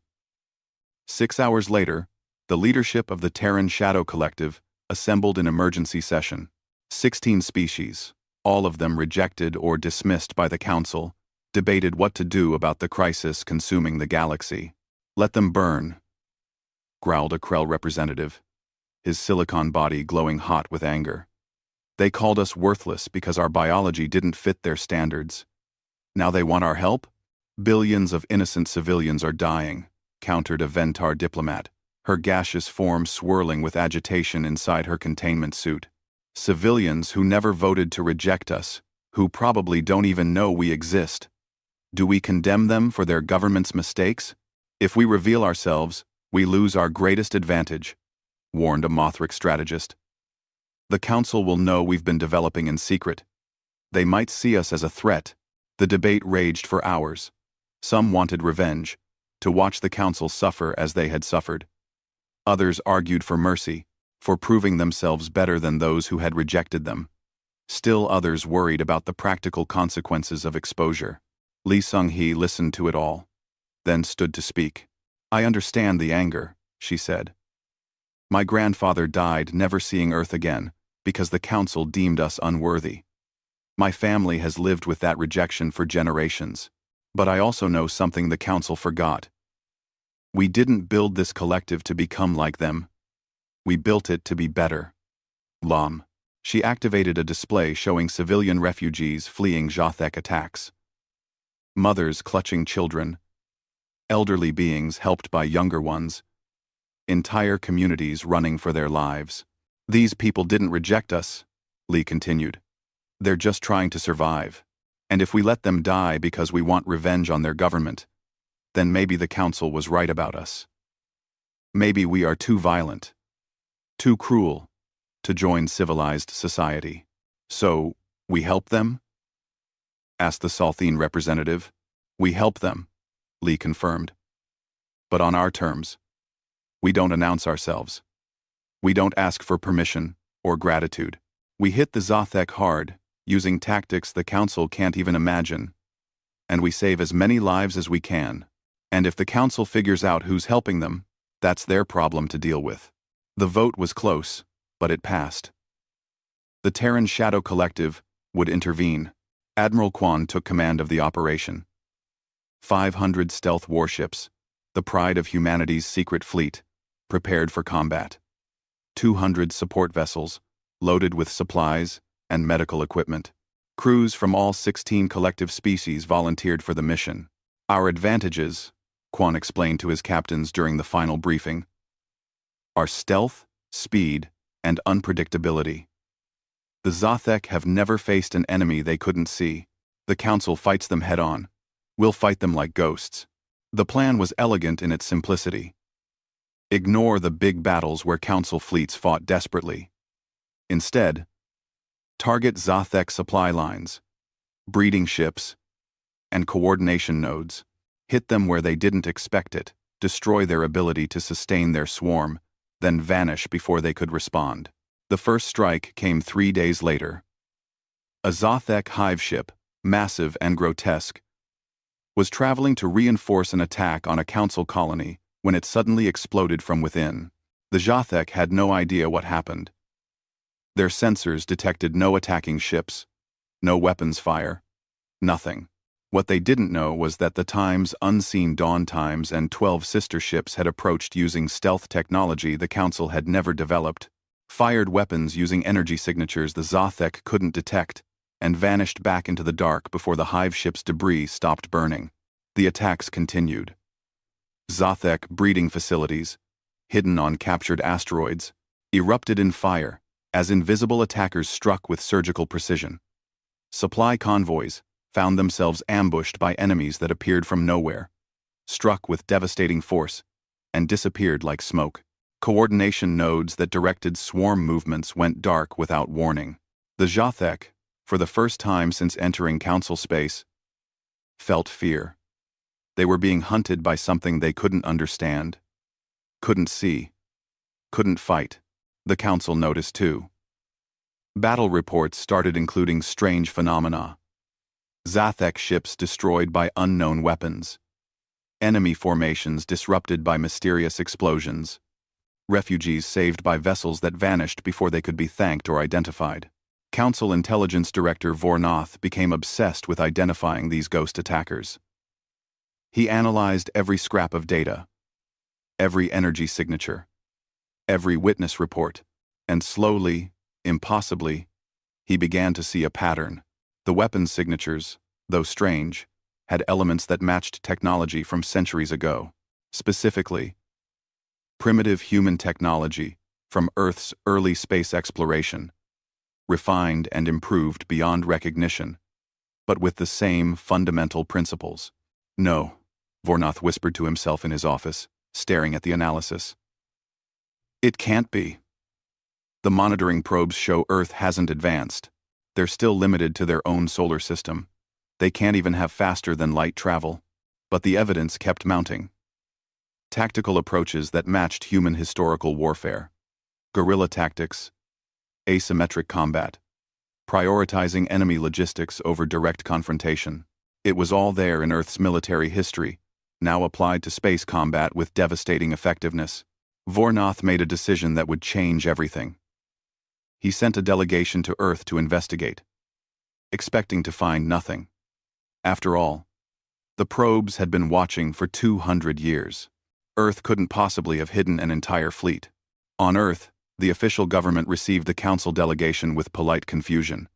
6 hours later, the leadership of the Terran Shadow Collective assembled in emergency session. 16 species, all of them rejected or dismissed by the Council, debated what to do about the crisis consuming the galaxy. Let them burn, growled a Krell representative, his silicon body glowing hot with anger. They called us worthless because our biology didn't fit their standards. Now they want our help? Billions of innocent civilians are dying, countered a Ventar diplomat, her gaseous form swirling with agitation inside her containment suit. Civilians who never voted to reject us, who probably don't even know we exist. Do we condemn them for their government's mistakes? If we reveal ourselves, we lose our greatest advantage, warned a Mothric strategist. The Council will know we've been developing in secret. They might see us as a threat. The debate raged for hours. Some wanted revenge, to watch the Council suffer as they had suffered. Others argued for mercy, for proving themselves better than those who had rejected them. Still others worried about the practical consequences of exposure. Lee Sung-hee listened to it all, then stood to speak. I understand the anger, she said. My grandfather died never seeing Earth again because the Council deemed us unworthy. My family has lived with that rejection for generations, but I also know something the Council forgot. We didn't build this collective to become like them. We built it to be better. Lam. She activated a display showing civilian refugees fleeing Jothek attacks. Mothers clutching children, elderly beings helped by younger ones, entire communities running for their lives. These people didn't reject us, Lee continued. They're just trying to survive. And if we let them die because we want revenge on their government, then maybe the Council was right about us. Maybe we are too violent, too cruel, to join civilized society. So, we help them? Asked the Salthine representative. We help them, Lee confirmed. But on our terms. We don't announce ourselves. We don't ask for permission or gratitude. We hit the Zothek hard, using tactics the Council can't even imagine. And we save as many lives as we can. And if the Council figures out who's helping them, that's their problem to deal with. The vote was close, but it passed. The Terran Shadow Collective would intervene. Admiral Quan took command of the operation. 500 stealth warships, the pride of humanity's secret fleet, prepared for combat. 200 support vessels, loaded with supplies and medical equipment. Crews from all 16 collective species volunteered for the mission. Our advantages, Quan explained to his captains during the final briefing, are stealth, speed, and unpredictability. The Zothek have never faced an enemy they couldn't see. The Council fights them head-on. We'll fight them like ghosts. The plan was elegant in its simplicity. Ignore the big battles where Council fleets fought desperately. Instead, target Zothek supply lines, breeding ships, and coordination nodes. Hit them where they didn't expect it, destroy their ability to sustain their swarm, then vanish before they could respond. The first strike came 3 days later. A Zothek hive ship, massive and grotesque, was traveling to reinforce an attack on a Council colony when it suddenly exploded from within. The Zothek had no idea what happened. Their sensors detected no attacking ships, no weapons fire, nothing. What they didn't know was that the Times, Unseen Dawn Times, and 12 sister ships had approached using stealth technology the Council had never developed, fired weapons using energy signatures the Zothek couldn't detect, and vanished back into the dark before the hive ship's debris stopped burning. The attacks continued. Zothek breeding facilities, hidden on captured asteroids, erupted in fire as invisible attackers struck with surgical precision. Supply convoys found themselves ambushed by enemies that appeared from nowhere, struck with devastating force, and disappeared like smoke. Coordination nodes that directed swarm movements went dark without warning. The Zathek, for the first time since entering council space, felt fear. They were being hunted by something they couldn't understand, couldn't see, couldn't fight. The council noticed too. Battle reports started including strange phenomena. Zathek ships destroyed by unknown weapons. Enemy formations disrupted by mysterious explosions. Refugees saved by vessels that vanished before they could be thanked or identified. Council Intelligence Director Vornoth became obsessed with identifying these ghost attackers. He analyzed every scrap of data, every energy signature, every witness report, and slowly, impossibly, he began to see a pattern. The weapons signatures, though strange, had elements that matched technology from centuries ago. Specifically, primitive human technology from Earth's early space exploration, refined and improved beyond recognition, but with the same fundamental principles. No, Vornoth whispered to himself in his office, staring at the analysis. It can't be. The monitoring probes show Earth hasn't advanced. They're still limited to their own solar system. They can't even have faster-than-light travel. But the evidence kept mounting. Tactical approaches that matched human historical warfare. Guerrilla tactics. Asymmetric combat. Prioritizing enemy logistics over direct confrontation. It was all there in Earth's military history, now applied to space combat with devastating effectiveness. Vornoth made a decision that would change everything. He sent a delegation to Earth to investigate, expecting to find nothing. After all, the probes had been watching for 200 years. Earth couldn't possibly have hidden an entire fleet. On Earth, the official government received the council delegation with polite confusion.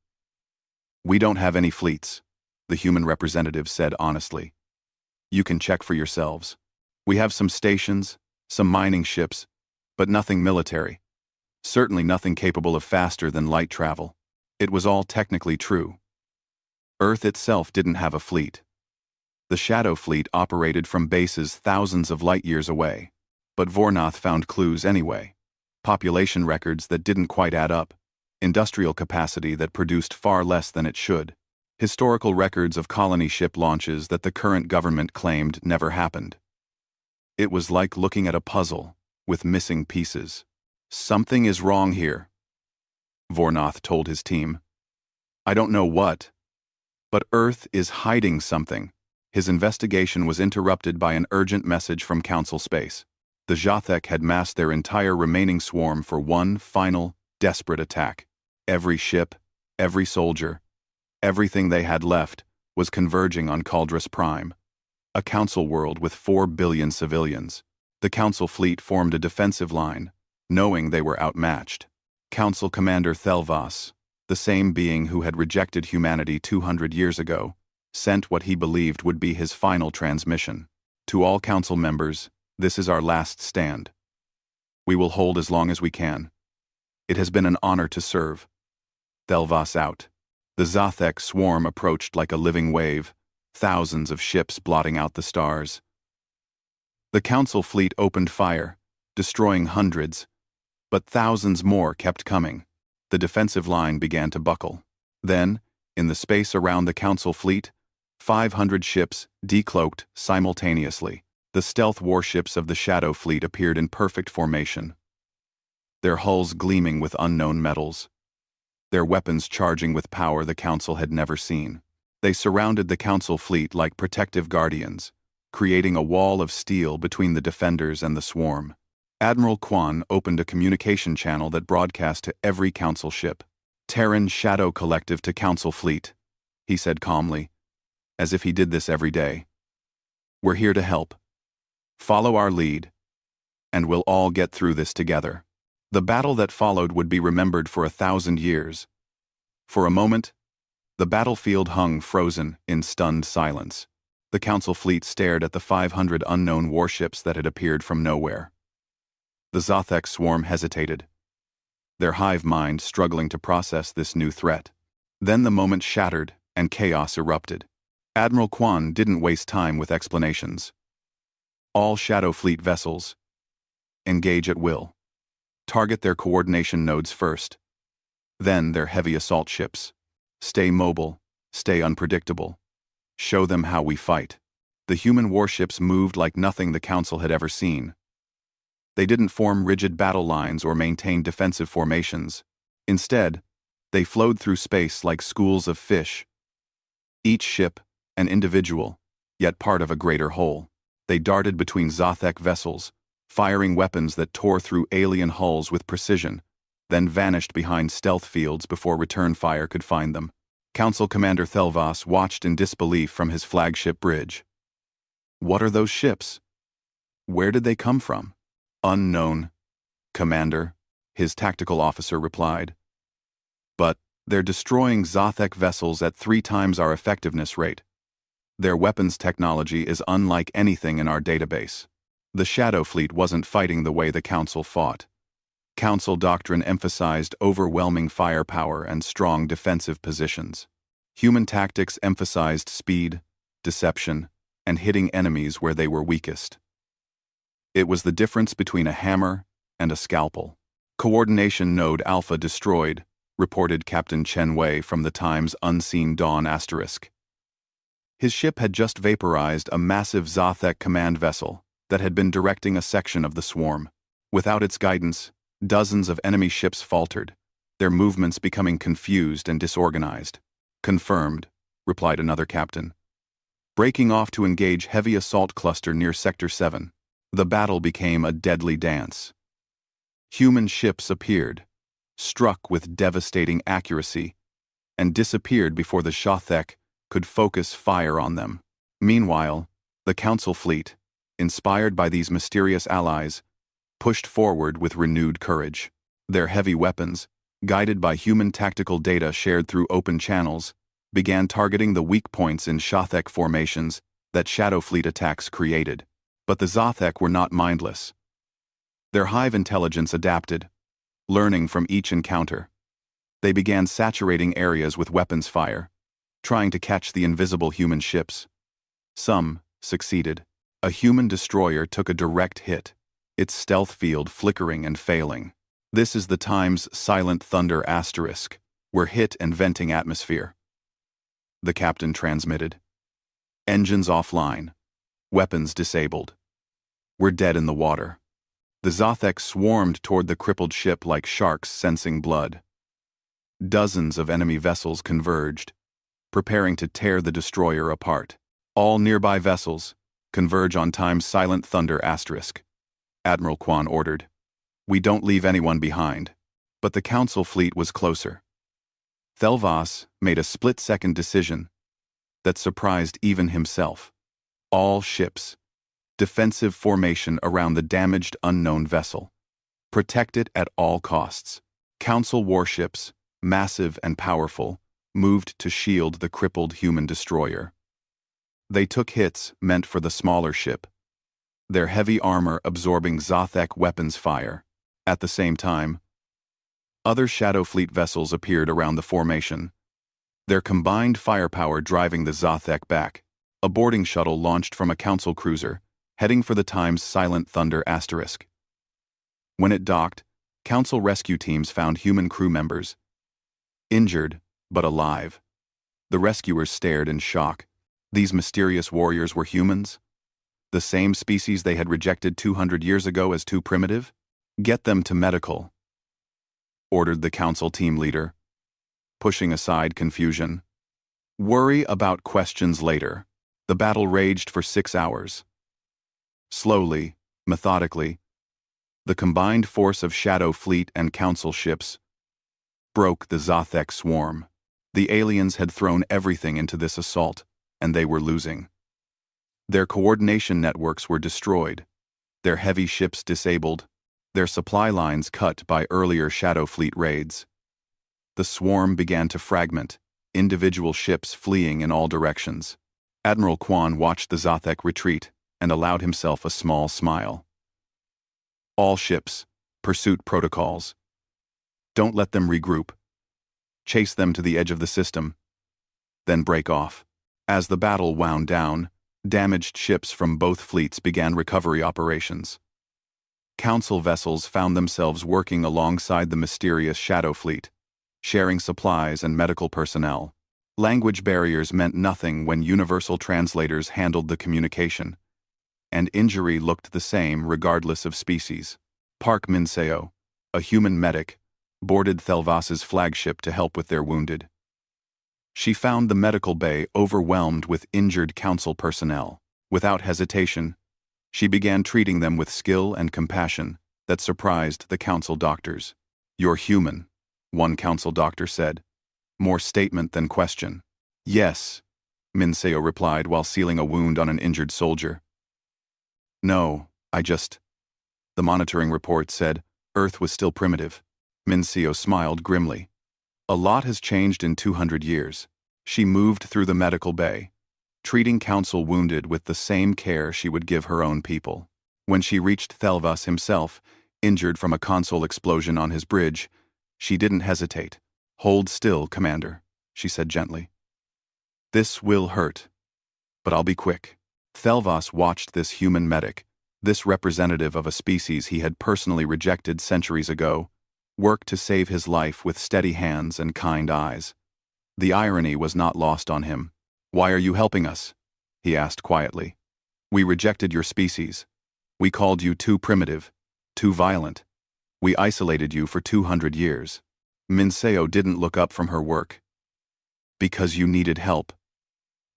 "We don't have any fleets," the human representative said honestly. "You can check for yourselves. We have some stations, some mining ships, but nothing military. Certainly nothing capable of faster-than-light travel." It was all technically true. Earth itself didn't have a fleet. The Shadow Fleet operated from bases thousands of light-years away, but Vornoth found clues anyway. Population records that didn't quite add up, industrial capacity that produced far less than it should, historical records of colony ship launches that the current government claimed never happened. It was like looking at a puzzle with missing pieces. "Something is wrong here," Vornoth told his team. "I don't know what, but Earth is hiding something." His investigation was interrupted by an urgent message from Council Space. The Zathek had massed their entire remaining swarm for one final, desperate attack. Every ship, every soldier, everything they had left was converging on Caldrus Prime, a council world with 4 billion civilians. The Council fleet formed a defensive line, knowing they were outmatched. Council Commander Thelvas, the same being who had rejected humanity 200 years ago, sent what he believed would be his final transmission. "To all council members, this is our last stand. We will hold as long as we can. It has been an honor to serve." Thelvas out. The Zathek swarm approached like a living wave, thousands of ships blotting out the stars. The council fleet opened fire, destroying hundreds, but thousands more kept coming. The defensive line began to buckle. Then, in the space around the council fleet, 500 ships decloaked simultaneously. The stealth warships of the Shadow Fleet appeared in perfect formation, their hulls gleaming with unknown metals, their weapons charging with power the Council had never seen. They surrounded the Council fleet like protective guardians, creating a wall of steel between the defenders and the swarm. Admiral Quan opened a communication channel that broadcast to every Council ship. "Terran Shadow Collective to Council Fleet," he said calmly, as if he did this every day. "We're here to help. Follow our lead, and we'll all get through this together." The battle that followed would be remembered for 1,000 years. For a moment, the battlefield hung frozen in stunned silence. The Council fleet stared at the 500 unknown warships that had appeared from nowhere. The Zathek swarm hesitated, their hive mind struggling to process this new threat. Then the moment shattered and chaos erupted. Admiral Quan didn't waste time with explanations. "All Shadow Fleet vessels, engage at will. Target their coordination nodes first, then their heavy assault ships. Stay mobile, stay unpredictable. Show them how we fight. The human warships moved like nothing the Council had ever seen. They didn't form rigid battle lines or maintain defensive formations. Instead, they flowed through space like schools of fish. Each ship, an individual, yet part of a greater whole. They darted between Zothek vessels, firing weapons that tore through alien hulls with precision, then vanished behind stealth fields before return fire could find them. Council Commander Thelvas watched in disbelief from his flagship bridge. What are those ships? Where did they come from? Unknown, Commander, his tactical officer replied. But they're destroying Zothek vessels at 3 times our effectiveness rate. Their weapons technology is unlike anything in our database. The Shadow Fleet wasn't fighting the way the Council fought. Council doctrine emphasized overwhelming firepower and strong defensive positions. Human tactics emphasized speed, deception, and hitting enemies where they were weakest. It was the difference between a hammer and a scalpel. Coordination Node Alpha destroyed, reported Captain Chen Wei from the Times Unseen Dawn *. His ship had just vaporized a massive Zothek command vessel that had been directing a section of the swarm. Without its guidance, dozens of enemy ships faltered, their movements becoming confused and disorganized. Confirmed, replied another captain. Breaking off to engage heavy assault cluster near Sector 7, the battle became a deadly dance. Human ships appeared, struck with devastating accuracy, and disappeared before the Zothek could focus fire on them. Meanwhile, the Council fleet, inspired by these mysterious allies, pushed forward with renewed courage. Their heavy weapons, guided by human tactical data shared through open channels, began targeting the weak points in Zothek formations that Shadow Fleet attacks created. But the Zothek were not mindless. Their hive intelligence adapted, learning from each encounter. They began saturating areas with weapons fire, trying to catch the invisible human ships. Some succeeded. A human destroyer took a direct hit, its stealth field flickering and failing. This is the Times Silent Thunder *, where hit and venting atmosphere. The captain transmitted. Engines offline. Weapons disabled. We're dead in the water. The Zothek swarmed toward the crippled ship like sharks sensing blood. Dozens of enemy vessels converged, preparing to tear the destroyer apart. All nearby vessels converge on Times Silent Thunder *. Admiral Quan ordered. We don't leave anyone behind. But the Council fleet was closer. Thelvas made a split-second decision that surprised even himself. All ships, defensive formation around the damaged unknown vessel. Protect it at all costs. Council warships, massive and powerful, moved to shield the crippled human destroyer. They took hits meant for the smaller ship, their heavy armor absorbing Zothek weapons fire. At the same time, other Shadow Fleet vessels appeared around the formation, their combined firepower driving the Zothek back. A boarding shuttle launched from a Council cruiser, heading for the Times Silent Thunder *. When it docked, Council rescue teams found human crew members, injured but alive. The rescuers stared in shock. These mysterious warriors were humans? The same species they had rejected 200 years ago as too primitive? Get them to medical, ordered the Council team leader, pushing aside confusion. Worry about questions later. The battle raged for 6 hours. Slowly, methodically, the combined force of Shadow Fleet and Council ships broke the Zothek swarm. The aliens had thrown everything into this assault, and they were losing. Their coordination networks were destroyed, their heavy ships disabled, their supply lines cut by earlier Shadow Fleet raids. The swarm began to fragment, individual ships fleeing in all directions. Admiral Quan watched the Zothek retreat and allowed himself a small smile. All ships, pursuit protocols. Don't let them regroup. Chase them to the edge of the system, then break off. As the battle wound down, damaged ships from both fleets began recovery operations. Council vessels found themselves working alongside the mysterious Shadow Fleet, sharing supplies and medical personnel. Language barriers meant nothing when universal translators handled the communication, and injury looked the same regardless of species. Park Minseo, a human medic, boarded Thelvas's flagship to help with their wounded. She found the medical bay overwhelmed with injured council personnel. Without hesitation, she began treating them with skill and compassion that surprised the council doctors. "You're human," one council doctor said, more statement than question. "Yes," Minseo replied while sealing a wound on an injured soldier. "No, the monitoring report said Earth was still primitive." Minseo smiled grimly. "A lot has changed in 200 years. She moved through the medical bay, treating council wounded with the same care she would give her own people. When she reached Thelvas himself, injured from a console explosion on his bridge, she didn't hesitate. "Hold still, Commander," she said gently. "This will hurt, but I'll be quick." Thelvas watched this human medic, this representative of a species he had personally rejected centuries ago, work to save his life with steady hands and kind eyes. The irony was not lost on him. "Why are you helping us?" he asked quietly. "We rejected your species. We called you too primitive, too violent. We isolated you for 200 years. Minseo didn't look up from her work. "Because you needed help,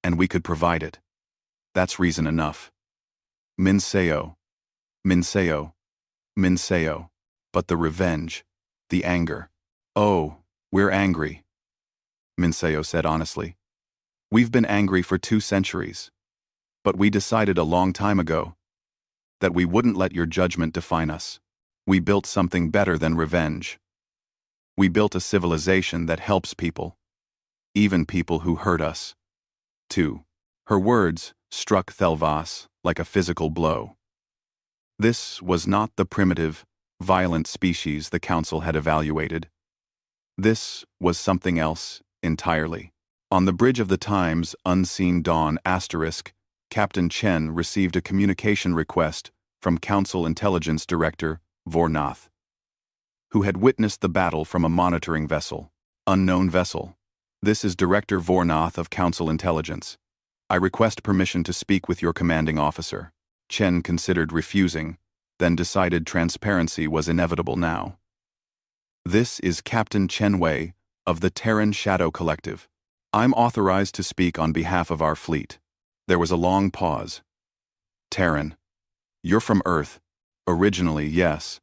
and we could provide it. That's reason enough." Minseo, Minseo, Minseo. But the revenge, the anger. "Oh, we're angry," Minseo said honestly. "We've been angry for 2 centuries. But we decided a long time ago that we wouldn't let your judgment define us. We built something better than revenge. We built a civilization that helps people, even people who hurt us." 2. Her words struck Thelvas like a physical blow. This was not the primitive, violent species the Council had evaluated. This was something else entirely. On the bridge of the Times Unseen Dawn *, Captain Chen received a communication request from Council Intelligence Director Vornath, who had witnessed the battle from a monitoring vessel. "Unknown vessel. This is Director Vornath of Council Intelligence. I request permission to speak with your commanding officer." Chen considered refusing, then decided transparency was inevitable now. "This is Captain Chen Wei of the Terran Shadow Collective. I'm authorized to speak on behalf of our fleet." There was a long pause. "Terran. You're from Earth. Originally, yes.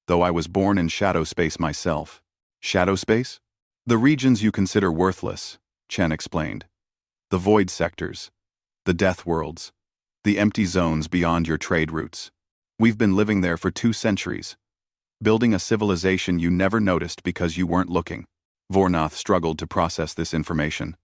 Though I was born in shadow space myself." "Shadow space?" "The regions you consider worthless," Chen explained. "The void sectors, the death worlds, the empty zones beyond your trade routes. We've been living there for 2 centuries, building a civilization you never noticed because you weren't looking." Vornath struggled to process this information.